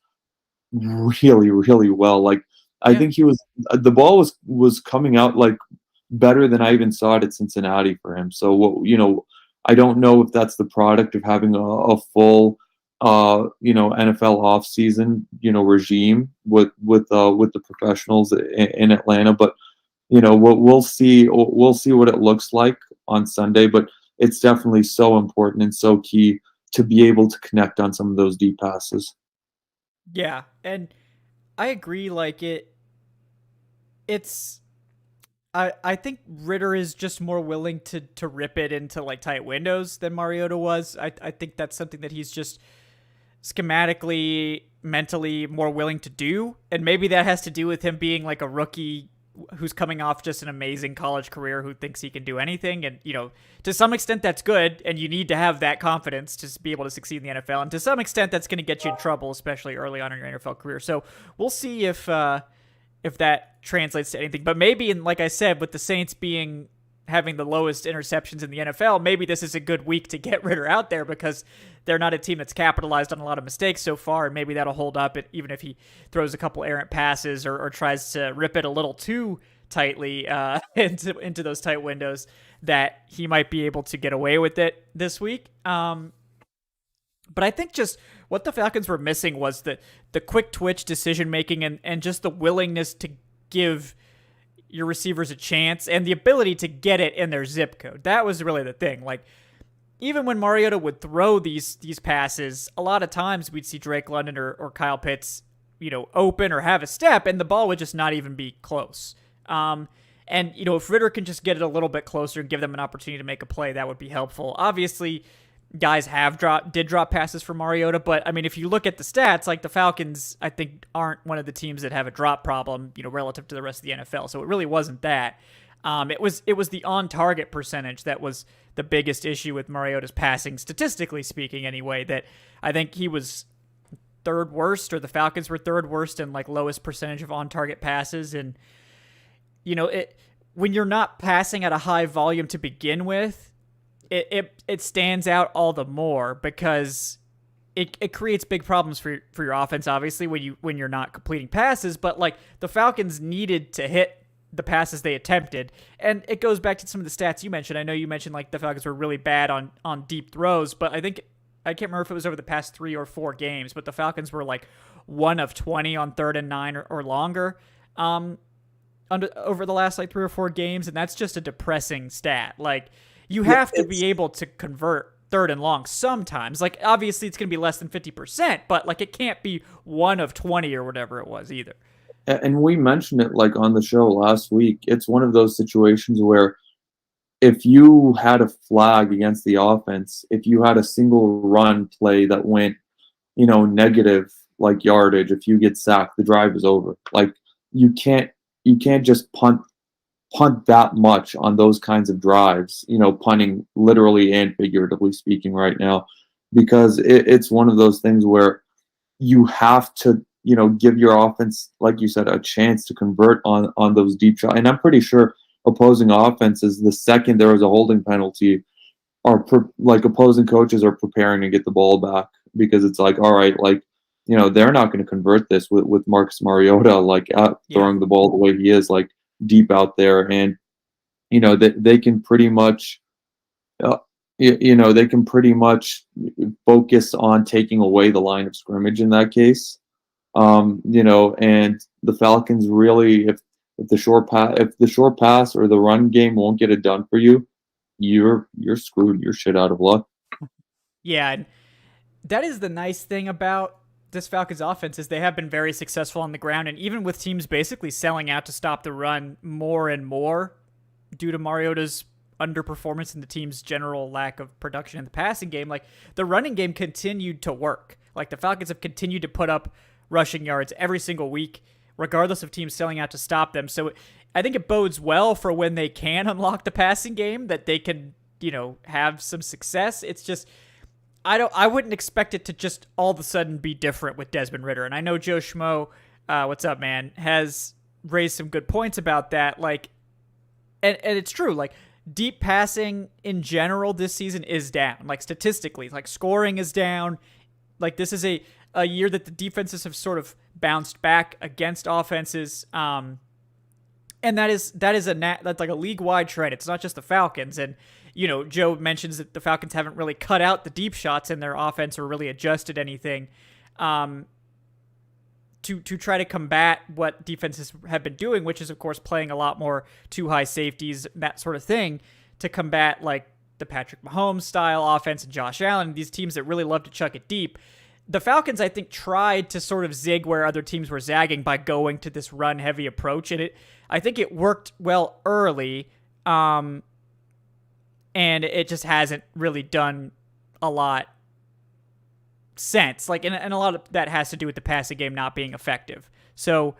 Speaker 2: really, really well. Like, I think the ball was coming out like better than I even saw it at Cincinnati for him. So, I don't know if that's the product of having a full, NFL offseason, regime with the professionals in Atlanta. But, we'll see. We'll see what it looks like on Sunday. But it's definitely so important and so key to be able to connect on some of those deep passes.
Speaker 1: Yeah, and I agree. Like, it's. I think Ridder is just more willing to rip it into like tight windows than Mariota was. I think that's something that he's just schematically, mentally more willing to do. And maybe that has to do with him being like a rookie who's coming off just an amazing college career who thinks he can do anything. And, to some extent that's good. And you need to have that confidence to be able to succeed in the NFL. And to some extent that's going to get you in trouble, especially early on in your NFL career. So we'll see if that translates to anything. But maybe, and like I said, with the Saints having the lowest interceptions in the NFL, maybe this is a good week to get Ridder out there because they're not a team that's capitalized on a lot of mistakes so far, and maybe that'll hold up, even if he throws a couple errant passes or tries to rip it a little too tightly into those tight windows, that he might be able to get away with it this week. But I think just what the Falcons were missing was the quick twitch decision-making and just the willingness to give your receivers a chance and the ability to get it in their zip code. That was really the thing. Like, even when Mariota would throw these passes, a lot of times we'd see Drake London or Kyle Pitts, open or have a step, and the ball would just not even be close. And, if Ridder can just get it a little bit closer and give them an opportunity to make a play, that would be helpful. Obviously, guys did drop passes for Mariota, but I mean, if you look at the stats, like the Falcons, I think aren't one of the teams that have a drop problem, relative to the rest of the NFL. So it really wasn't that. It was the on target percentage that was the biggest issue with Mariota's passing, statistically speaking, anyway. That I think he was third worst, or the Falcons were third worst in like lowest percentage of on target passes, and when you're not passing at a high volume to begin with, it stands out all the more because it creates big problems for your offense, obviously, when you're not completing passes. But like the Falcons needed to hit the passes they attempted, and it goes back to some of the stats you mentioned. I know you mentioned like the Falcons were really bad on deep throws, but I can't remember if it was over the past 3 or 4 games, but the Falcons were like 1 of 20 on 3rd and 9 or longer over the last like 3 or 4 games, and that's just a depressing stat. Like, you have to be able to convert 3rd and long sometimes. Like, obviously it's going to be less than 50%, but like it can't be 1 of 20 or whatever it was either.
Speaker 2: And we mentioned it like on the show last week. It's one of those situations where if you had a flag against the offense, if you had a single run play that went, negative like yardage, if you get sacked, the drive is over. Like, you can't just punt that much on those kinds of drives, punting literally and figuratively speaking right now, because it's one of those things where you have to, give your offense, like you said, a chance to convert on those deep shots. And I'm pretty sure opposing offenses, the second there is a holding penalty, opposing coaches are preparing to get the ball back, because it's like, all right, like, they're not going to convert this with Marcus Mariota, throwing the ball the way he is, like, deep out there. And they can pretty much focus on taking away the line of scrimmage in that case. And the Falcons really, if the short pass or the run game won't get it done for you, you're screwed. You're shit out of luck.
Speaker 1: Yeah, and that is the nice thing about this Falcons offense, is they have been very successful on the ground, and even with teams basically selling out to stop the run more and more due to Mariota's underperformance and the team's general lack of production in the passing game, like the running game continued to work. Like the Falcons have continued to put up rushing yards every single week, regardless of teams selling out to stop them. So I think it bodes well for when they can unlock the passing game, that they can, have some success. It's just, I wouldn't expect it to just all of a sudden be different with Desmond Ridder. And I know Joe Schmo, what's up, man, has raised some good points about that. Like, and it's true. Like, deep passing in general this season is down. Like, statistically, like scoring is down. Like, this is a year that the defenses have sort of bounced back against offenses. And that's like a league-wide trend. It's not just the Falcons. And, Joe mentions that the Falcons haven't really cut out the deep shots in their offense or really adjusted anything to try to combat what defenses have been doing, which is, of course, playing a lot more too high safeties, that sort of thing, to combat, like, the Patrick Mahomes style offense and Josh Allen, these teams that really love to chuck it deep. The Falcons, I think, tried to sort of zig where other teams were zagging by going to this run-heavy approach, and I think it worked well early, and it just hasn't really done a lot sense. Like, and a lot of that has to do with the passing game not being effective. So,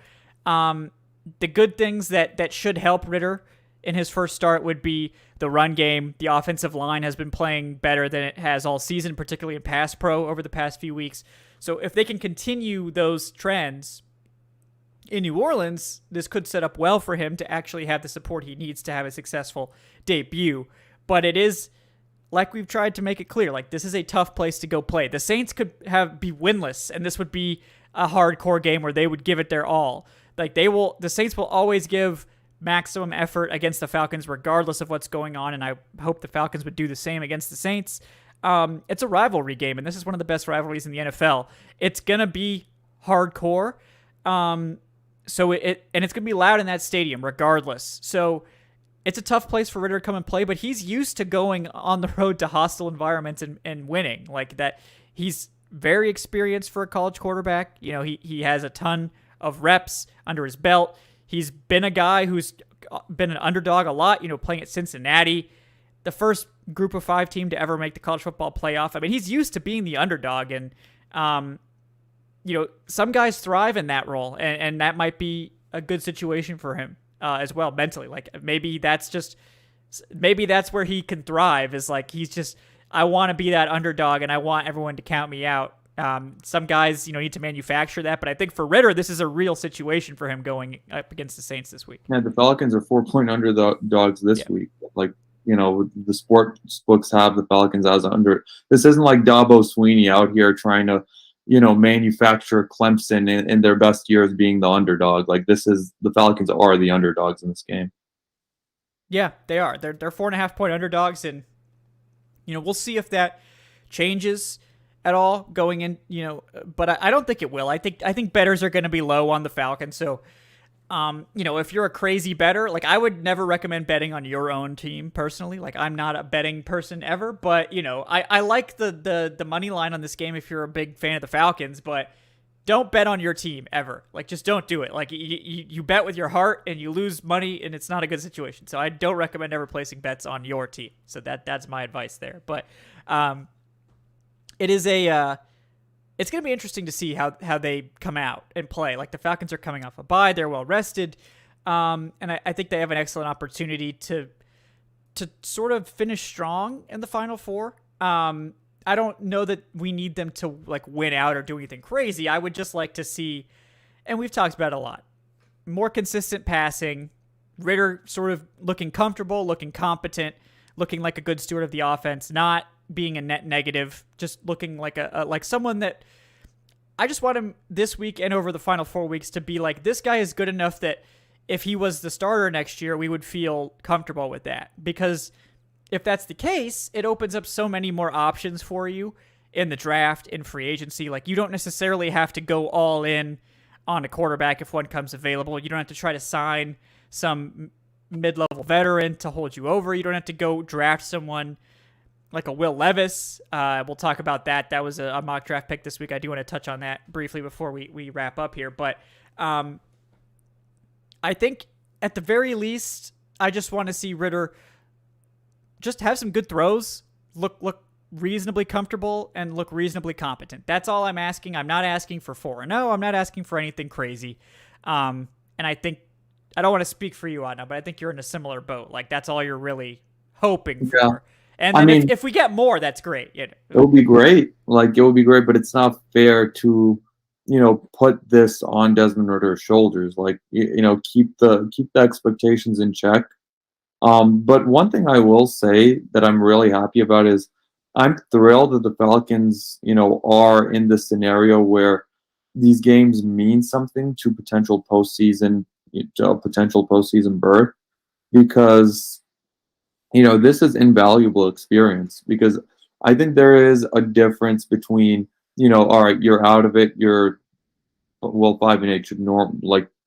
Speaker 1: the good things that should help Ridder in his first start would be the run game. The offensive line has been playing better than it has all season, particularly in pass pro over the past few weeks. So if they can continue those trends in New Orleans, this could set up well for him to actually have the support he needs to have a successful debut. But it is, like we've tried to make it clear, like this is a tough place to go play. The Saints could be winless, and this would be a hardcore game where they would give it their all. Like the Saints will always give maximum effort against the Falcons regardless of what's going on, and I hope the Falcons would do the same against the Saints. It's a rivalry game, and this is one of the best rivalries in the NFL. It's gonna be hardcore. So it's gonna be loud in that stadium regardless. So it's a tough place for Ridder to come and play, but he's used to going on the road to hostile environments and winning. Like that, he's very experienced for a college quarterback. You know, he has a ton of reps under his belt. He's been a guy who's been an underdog a lot, you know, playing at Cincinnati, the first group of 5 team to ever make the college football playoff. I mean, he's used to being the underdog, and, you know, some guys thrive in that role, and that might be a good situation for him as well mentally. Like maybe that's where he can thrive, is like I want to be that underdog and I want everyone to count me out. Some guys, you know, need to manufacture that, but I think for Ridder, this is a real situation for him going up against the Saints this week.
Speaker 2: Yeah, the Falcons are 4-point underdogs this week. Like, you know, the sports books have the Falcons as under. This isn't like Dabo Sweeney out here trying to, you know, manufacture Clemson in their best years being the underdog. Like the Falcons are the underdogs in this game.
Speaker 1: Yeah, they are. They're 4.5-point underdogs, and you know, we'll see if that changes at all going in, you know, but I don't think it will. I think bettors are going to be low on the Falcons. So, you know, if you're a crazy bettor, like I would never recommend betting on your own team personally. Like I'm not a betting person ever, but you know, I like the money line on this game if you're a big fan of the Falcons, but don't bet on your team ever. Like just don't do it. Like you bet with your heart and you lose money, and it's not a good situation. So I don't recommend ever placing bets on your team. So that's my advice there. But, it's going to be interesting to see how they come out and play. Like the Falcons are coming off a bye. They're well rested. And I think they have an excellent opportunity to sort of finish strong in the Final Four. I don't know that we need them to like win out or do anything crazy. I would just like to see, and we've talked about it a lot, more consistent passing, Ridder sort of looking comfortable, looking competent, looking like a good steward of the offense, not being a net negative, just looking like like someone that I just want him this week and over the final 4 weeks to be like, this guy is good enough that if he was the starter next year, we would feel comfortable with that. Because if that's the case, it opens up so many more options for you in the draft, in free agency. Like you don't necessarily have to go all in on a quarterback if one comes available. You don't have to try to sign some mid-level veteran to hold you over. You don't have to go draft someone like a Will Levis. We'll talk about that. That was a mock draft pick this week. I do want to touch on that briefly before we wrap up here. But I think at the very least, I just want to see Ridder just have some good throws, look reasonably comfortable, and look reasonably competent. That's all I'm asking. I'm not asking for 4-0. I'm not asking for anything crazy. And I think, I don't want to speak for you, Adnan, but I think you're in a similar boat. Like that's all you're really hoping for.
Speaker 2: Yeah.
Speaker 1: And then if we get more, that's great.
Speaker 2: It would be great. Like it would be great, but it's not fair to, you know, put this on Desmond Ridder's shoulders. Like you know, keep the expectations in check. But one thing I will say that I'm really happy about is I'm thrilled that the Falcons, you know, are in the scenario where these games mean something to potential postseason berth, because you know, this is invaluable experience, because I think there is a difference between, you know, all right, you're out of it. 5-8 should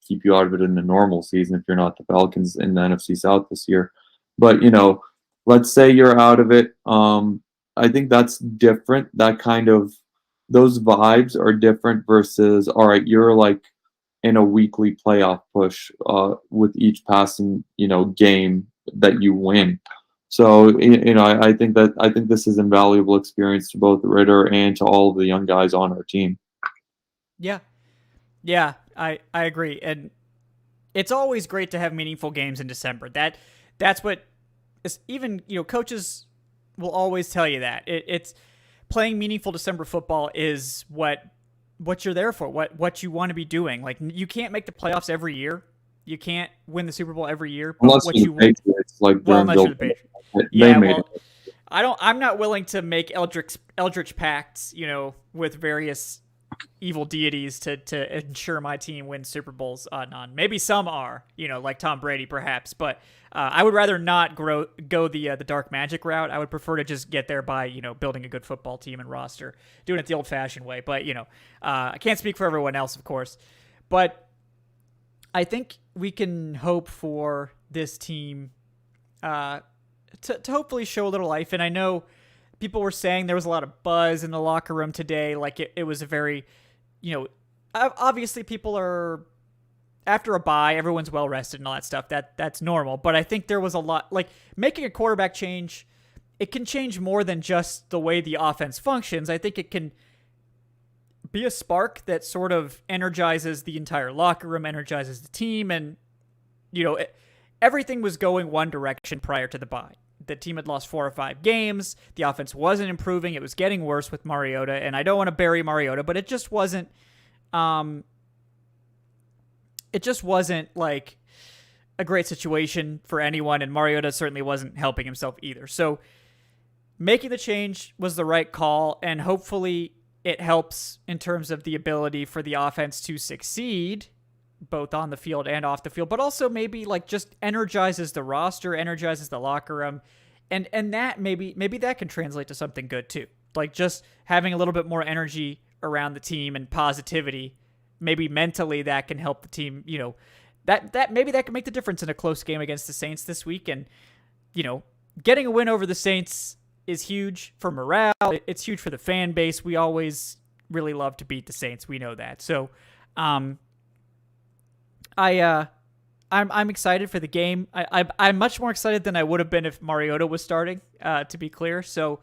Speaker 2: keep you out of it in the normal season if you're not the Falcons in the NFC South this year. But, you know, let's say you're out of it. I think that's different. That kind of, those vibes are different versus, all right, you're like in a weekly playoff push with each passing, you know, game that you win. So I think this is invaluable experience to both Ritter and to all of the young guys on our team.
Speaker 1: Yeah. Yeah, I agree. And it's always great to have meaningful games in December. That's what is, even, coaches will always tell you that. It's playing meaningful December football is what you're there for, what you want to be doing. Like, you can't make the playoffs every year. You can't win the Super Bowl every year. But
Speaker 2: Unless
Speaker 1: what
Speaker 2: you're
Speaker 1: you
Speaker 2: the Patriots, like
Speaker 1: well,
Speaker 2: during
Speaker 1: unless you're
Speaker 2: Bill,
Speaker 1: the Patriots.
Speaker 2: they
Speaker 1: Yeah,
Speaker 2: made
Speaker 1: well,
Speaker 2: it.
Speaker 1: I'm not willing to make eldritch pacts, with various evil deities to ensure my team wins Super Bowls. None. Maybe some are, like Tom Brady, perhaps, but I would rather not go the dark magic route. I would prefer to just get there by building a good football team and roster, doing it the old-fashioned way. But I can't speak for everyone else, of course. But I think we can hope for this team to hopefully show a little life. And I know people were saying there was a lot of buzz in the locker room today. Like, it was a very, obviously people are, after a bye, everyone's well rested and all that stuff. That's normal. But I think there was a lot, like, making a quarterback change, it can change more than just the way the offense functions. I think it can be a spark that sort of energizes the entire locker room, energizes the team. And, everything was going one direction prior to the bye. The team had lost 4 or 5 games. The offense wasn't improving. It was getting worse with Mariota. And I don't want to bury Mariota, but it just wasn't, like a great situation for anyone. And Mariota certainly wasn't helping himself either. So making the change was the right call. And hopefully it helps in terms of the ability for the offense to succeed, both on the field and off the field, but also maybe like just energizes the roster, energizes the locker room. And that maybe that can translate to something good too. Like, just having a little bit more energy around the team and positivity, maybe mentally that can help the team, that maybe that can make the difference in a close game against the Saints this week. And, getting a win over the Saints is huge for morale. It's huge for the fan base. We always really love to beat the Saints. We know that. So, I'm excited for the game. I'm much more excited than I would have been if Mariota was starting, to be clear. So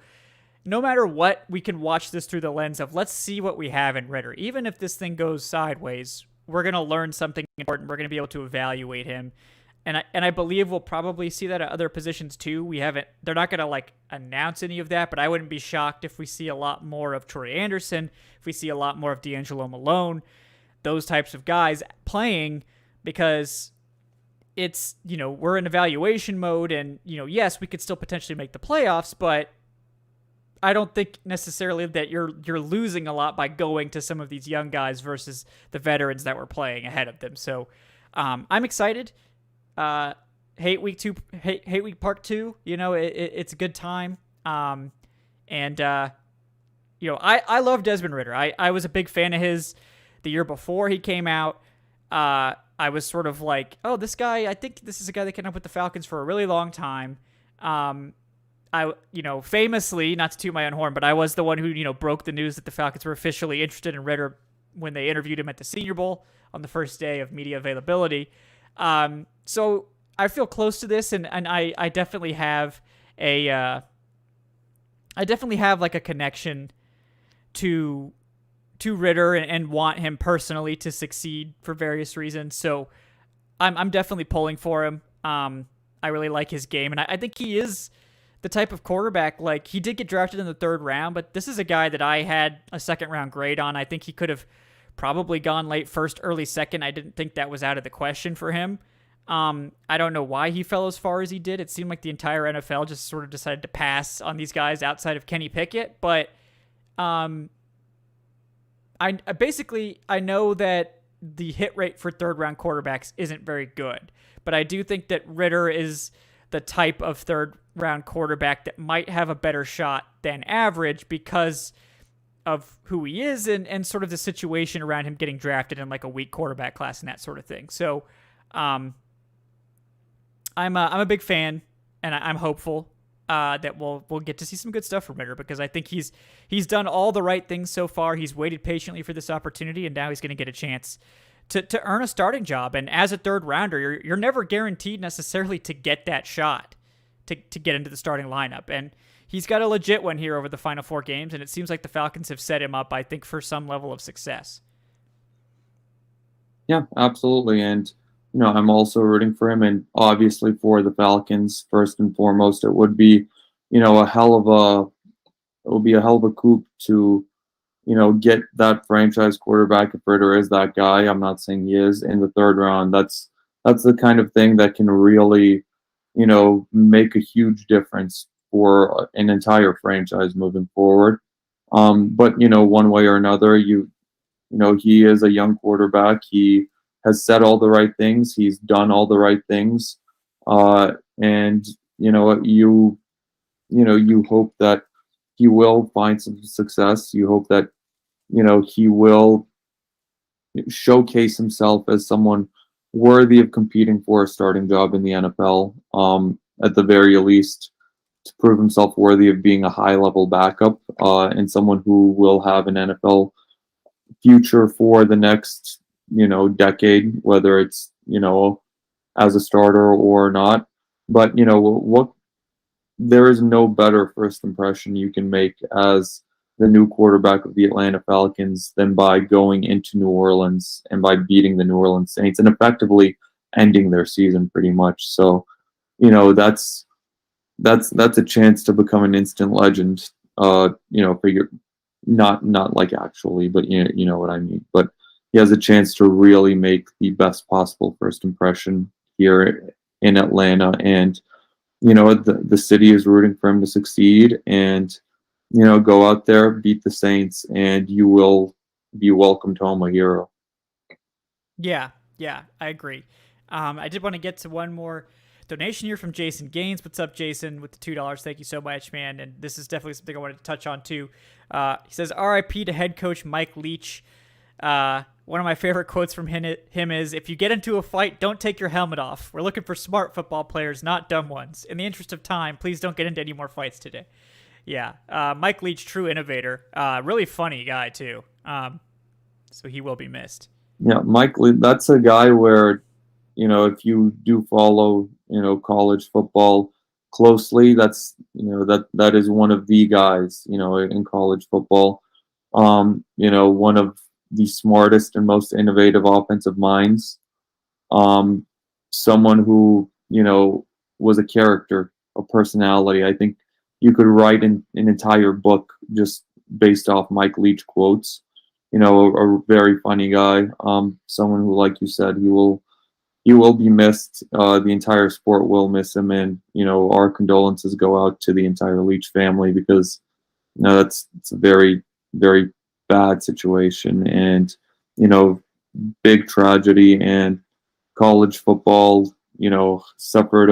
Speaker 1: no matter what, we can watch this through the lens of, let's see what we have in Ridder. Even if this thing goes sideways, we're going to learn something important. We're going to be able to evaluate him. And I believe we'll probably see that at other positions too. They're not going to like announce any of that, but I wouldn't be shocked if we see a lot more of Troy Anderson, if we see a lot more of D'Angelo Malone, those types of guys playing, because it's, we're in evaluation mode. And, yes, we could still potentially make the playoffs, but I don't think necessarily that you're losing a lot by going to some of these young guys versus the veterans that were playing ahead of them. So I'm excited. Hate week part 2, it's a good time. I love Desmond Ridder. I was a big fan of his the year before he came out. I was sort of like, oh, this guy, I think this is a guy that can up with the Falcons for a really long time. Famously, not to toot my own horn, but I was the one who, broke the news that the Falcons were officially interested in Ridder when they interviewed him at the Senior Bowl on the first day of media availability. So I feel close to this, and I definitely have like a connection to Ridder and want him personally to succeed for various reasons. So I'm definitely pulling for him. I really like his game, and I think he is the type of quarterback, like, he did get drafted in the 3rd round, but this is a guy that I had a 2nd round grade on. I think he could have probably gone late 1st, early 2nd. I didn't think that was out of the question for him. I don't know why he fell as far as he did. It seemed like the entire NFL just sort of decided to pass on these guys outside of Kenny Pickett, but I know that the hit rate for 3rd round quarterbacks isn't very good, but I do think that Ridder is the type of 3rd round quarterback that might have a better shot than average because of who he is and sort of the situation around him getting drafted in like a weak quarterback class and that sort of thing. So, I'm a big fan, and I'm hopeful that we'll get to see some good stuff from Ridder, because I think he's done all the right things so far. He's waited patiently for this opportunity, and now he's going to get a chance to earn a starting job. And as a 3rd rounder, you're never guaranteed necessarily to get that shot, to get into the starting lineup. And he's got a legit one here over the final 4 games, and it seems like the Falcons have set him up, I think, for some level of success.
Speaker 2: Yeah, absolutely. And, I'm also rooting for him. And obviously for the Falcons, first and foremost, it would be, it would be a hell of a coup to, get that franchise quarterback, if Ridder is that guy. I'm not saying he is, in the 3rd round. That's the kind of thing that can really, make a huge difference for an entire franchise moving forward. But, one way or another, he is a young quarterback. He has said all the right things. He's done all the right things. And, you hope that he will find some success. You hope that, he will showcase himself as someone worthy of competing for a starting job in the NFL, at the very least, to prove himself worthy of being a high-level backup, and someone who will have an NFL future for the next, decade, whether it's, as a starter or not. But, there is no better first impression you can make as the new quarterback of the Atlanta Falcons than by going into New Orleans and by beating the New Orleans Saints and effectively ending their season pretty much. So, that's a chance to become an instant legend. For your not like actually, but you know what I mean. But he has a chance to really make the best possible first impression here in Atlanta, and the city is rooting for him to succeed, and go out there, beat the Saints, and you will be welcomed home a hero.
Speaker 1: Yeah, I agree. I did want to get to one more donation here from Jason Gaines. What's up, Jason, with the $2? Thank you so much, man. And this is definitely something I wanted to touch on too. He says, RIP to head coach Mike Leach. One of my favorite quotes from him is, if you get into a fight, don't take your helmet off. We're looking for smart football players, not dumb ones. In the interest of time, please don't get into any more fights today. Yeah, Mike Leach, true innovator. Really funny guy too. So he will be missed.
Speaker 2: Yeah, Mike Leach, that's a guy where, if you do follow, college football closely, that's, that is one of the guys, in college football. One of the smartest and most innovative offensive minds. Someone who, was a character, a personality. I think you could write an entire book just based off Mike Leach quotes. A very funny guy. Someone who, like you said, he will be missed. The entire sport will miss him, and our condolences go out to the entire Leach family, because it's a very, very bad situation, and big tragedy. And college football, suffered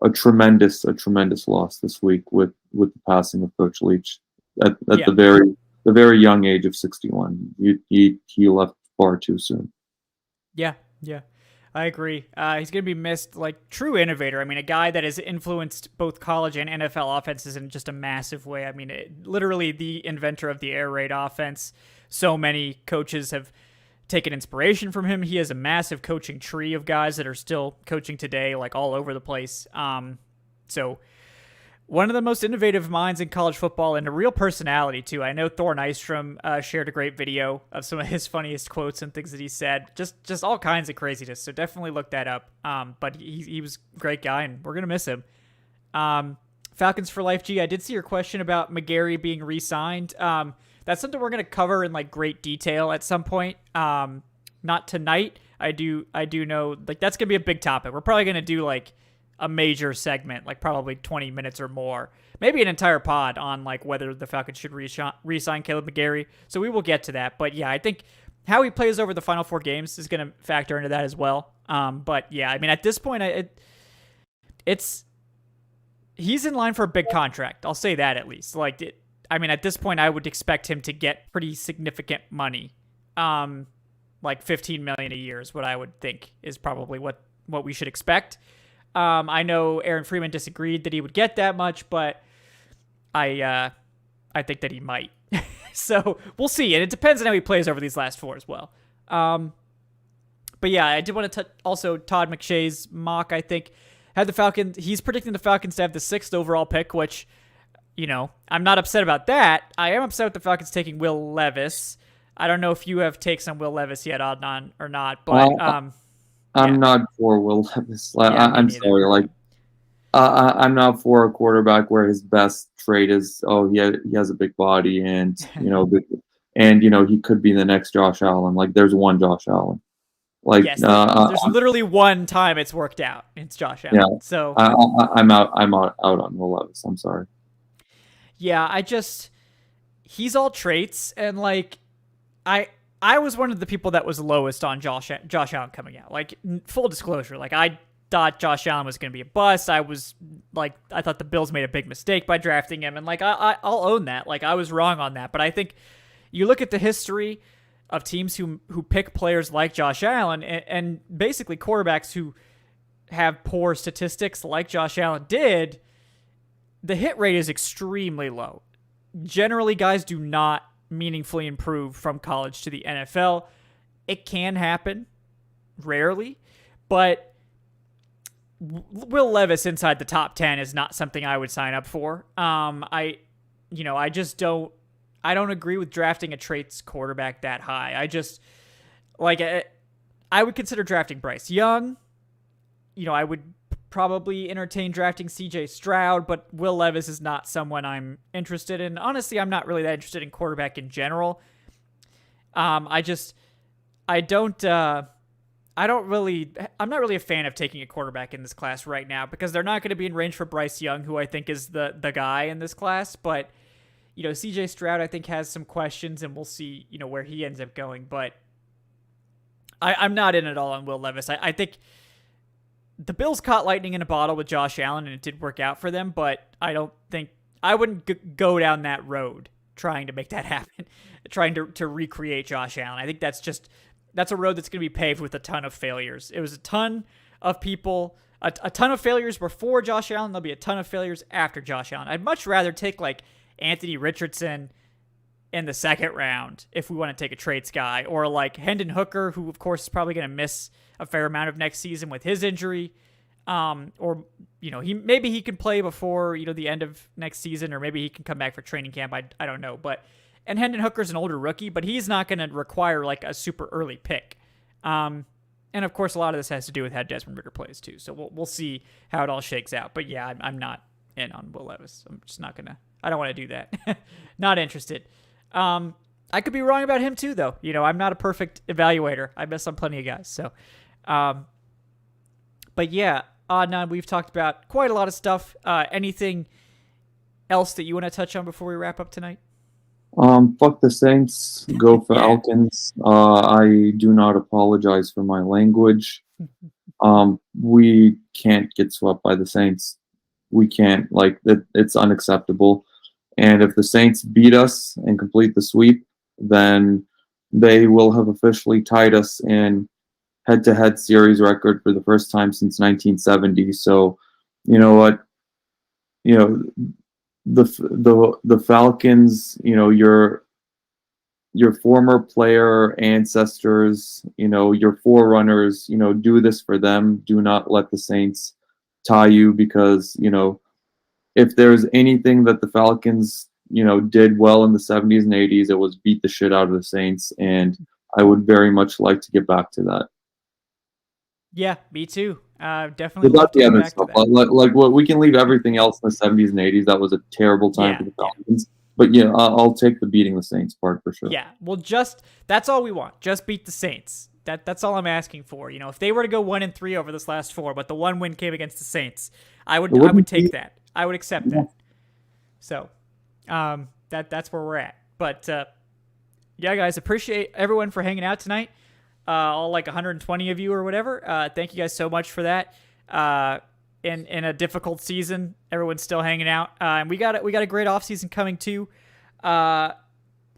Speaker 2: a tremendous loss this week with the passing of Coach Leach at the very young age of 61. He left far too soon.
Speaker 1: Yeah, I agree. He's going to be missed, like true innovator. I mean, a guy that has influenced both college and NFL offenses in just a massive way. I mean, literally the inventor of the air raid offense. So many coaches have taken inspiration from him. He has a massive coaching tree of guys that are still coaching today, like all over the place. So one of the most innovative minds in college football, and a real personality too. I know Thor Nystrom shared a great video of some of his funniest quotes and things that he said. Just all kinds of craziness. So definitely look that up. But he was a great guy, and we're gonna miss him. Falcons for life. G, I did see your question about McGarry being re-signed. That's something we're gonna cover in like great detail at some point. Not tonight. I do know like that's gonna be a big topic. We're probably gonna do like a major segment, like probably 20 minutes or more, maybe an entire pod on like whether the Falcons should re-sign Caleb McGarry. So we will get to that. But yeah, I think how he plays over the final 4 games is going to factor into that as well. But yeah, I mean, at this point, he's in line for a big contract. I'll say that at least. At this point, I would expect him to get pretty significant money. Like $15 million a year is what I would think is probably what we should expect. I know Aaron Freeman disagreed that he would get that much, but I think that he might. So we'll see. And it depends on how he plays over these last 4 as well. But yeah, I did want to also Todd McShay's mock, I think, He's predicting the Falcons to have the 6th overall pick, which, I'm not upset about that. I am upset with the Falcons taking Will Levis. I don't know if you have takes on Will Levis yet, Adnan, or not, but
Speaker 2: I'm not for Will Levis. I'm
Speaker 1: neither.
Speaker 2: sorry. I'm not for a quarterback where his best trait is he has a big body and he could be the next Josh Allen. Like there's one Josh Allen. Like
Speaker 1: yes, there's literally one time it's worked out. It's Josh Allen.
Speaker 2: Yeah.
Speaker 1: So
Speaker 2: I'm out on Will Levis. I'm sorry.
Speaker 1: Yeah, he's all traits, and like I was one of the people that was lowest on Josh Allen coming out. Like, full disclosure, like I thought Josh Allen was going to be a bust. I thought the Bills made a big mistake by drafting him, and like I'll own that. Like I was wrong on that, but I think you look at the history of teams who pick players like Josh Allen and basically quarterbacks who have poor statistics like Josh Allen did, the hit rate is extremely low. Generally, guys do not meaningfully improve from college to the NFL. It can happen, rarely, but Will Levis inside the top 10 is not something I would sign up for. I don't agree with drafting a traits quarterback that high. I would consider drafting Bryce Young. I would probably entertain drafting CJ Stroud, but Will Levis is not someone I'm interested in. Honestly, I'm not really that interested in quarterback in general. I'm not really a fan of taking a quarterback in this class right now because they're not going to be in range for Bryce Young, who I think is the guy in this class. But, CJ Stroud, I think, has some questions, and we'll see, where he ends up going. But I'm not in at all on Will Levis. I think the Bills caught lightning in a bottle with Josh Allen, and it did work out for them, but I wouldn't go down that road trying to make that happen, trying to recreate Josh Allen. I think that's a road that's going to be paved with a ton of failures. It was a ton of people, a ton of failures before Josh Allen. There'll be a ton of failures after Josh Allen. I'd much rather take like Anthony Richardson in the 2nd round if we want to take a traits guy, or like Hendon Hooker, who of course is probably going to miss a fair amount of next season with his injury. Or he can play before, the end of next season, or maybe he can come back for training camp. I don't know, and Hendon Hooker's an older rookie, but he's not going to require like a super early pick. And of course, a lot of this has to do with how Desmond Ridder plays too. So we'll see how it all shakes out. But yeah, I'm not in on Will Levis. I'm just not gonna. I don't want to do that. Not interested. I could be wrong about him too, though. I'm not a perfect evaluator. I miss on plenty of guys. So, but yeah, Adnan, we've talked about quite a lot of stuff. Anything else that you want to touch on before we wrap up tonight?
Speaker 2: Fuck the Saints. Go Falcons. I do not apologize for my language. We can't get swept by the Saints. We can't. It's unacceptable. And if the Saints beat us and complete the sweep, then they will have officially tied us in head-to-head series record for the first time since 1970. So, you know what? The Falcons, your former player ancestors, your forerunners, do this for them. Do not let the Saints tie you, because, if there's anything that the Falcons, did well in the 70s and 80s, it was beat the shit out of the Saints. And I would very much like to get back to that.
Speaker 1: Yeah, me too. Definitely.
Speaker 2: Without the other stuff, we can leave everything else in the 70s and 80s. That was a terrible time for the Falcons. But yeah, I'll take the beating the Saints part for sure.
Speaker 1: Yeah, well, that's all we want. Just beat the Saints. That's all I'm asking for. If they were to go 1-3 over this last 4, but the one win came against the Saints, I would take that. I would accept that. So, that's where we're at. But yeah, guys, appreciate everyone for hanging out tonight. All like 120 of you or whatever. Thank you guys so much for that. In a difficult season, everyone's still hanging out. And we got a great off season coming too.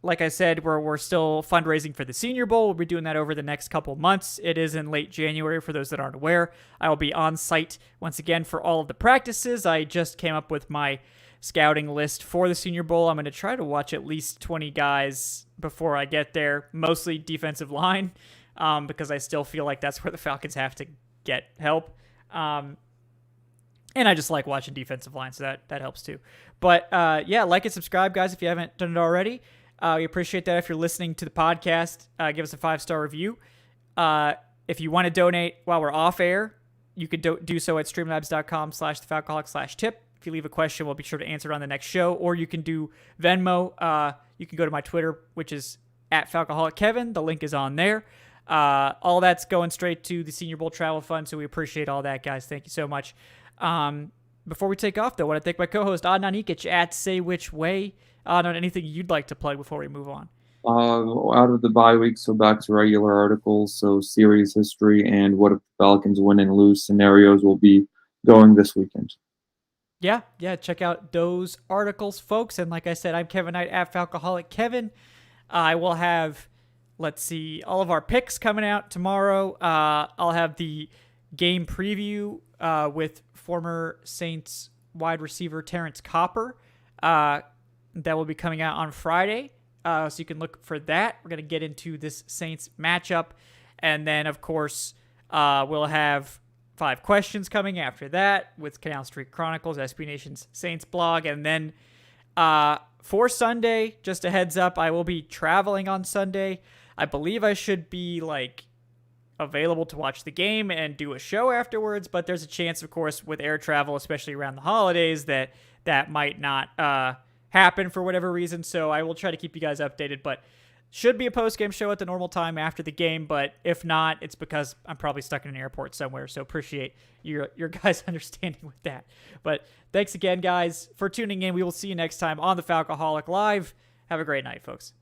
Speaker 1: Like I said, we're still fundraising for the Senior Bowl. We'll be doing that over the next couple months. It is in late January for those that aren't aware. I will be on site once again for all of the practices. I just came up with my scouting list for the Senior Bowl. I'm going to try to watch at least 20 guys before I get there, mostly defensive line, because I still feel like that's where the Falcons have to get help. And I just like watching defensive lines, so that helps too. But yeah, like and subscribe, guys, if you haven't done it already. We appreciate that. If you're listening to the podcast, give us a 5-star review. If you want to donate while we're off air, you could do so at streamlabs.com/thefalcoholic/tip. If you leave a question, we'll be sure to answer it on the next show. Or you can do Venmo. You can go to my Twitter, which is at Falcoholic Kevin. The link is on there. All that's going straight to the Senior Bowl Travel Fund, so we appreciate all that, guys. Thank you so much. Before we take off, though, I want to thank my co-host, Adnan Ikic, at Say Which Way. Adnan, anything you'd like to plug before we move on?
Speaker 2: Out of the bye week, so back to regular articles. So series history and what if the Falcons win and lose scenarios will be going this weekend.
Speaker 1: Yeah, check out those articles, folks. And like I said, I'm Kevin Knight at Falcoholic Kevin. I will have, all of our picks coming out tomorrow. I'll have the game preview with former Saints wide receiver Terrence Copper. That will be coming out on Friday. So you can look for that. We're going to get into this Saints matchup. And then, of course, we'll have 5 questions coming after that with Canal Street Chronicles, SB Nation's Saints blog. And then for Sunday, just a heads up, I will be traveling on Sunday. I believe I should be, available to watch the game and do a show afterwards. But there's a chance, of course, with air travel, especially around the holidays, that might not happen for whatever reason, so I will try to keep you guys updated, but should be a post-game show at the normal time after the game, but if not, it's because I'm probably stuck in an airport somewhere, so appreciate your guys' understanding with that. But thanks again, guys, for tuning in. We will see you next time on the Falcoholic Live. Have a great night, folks.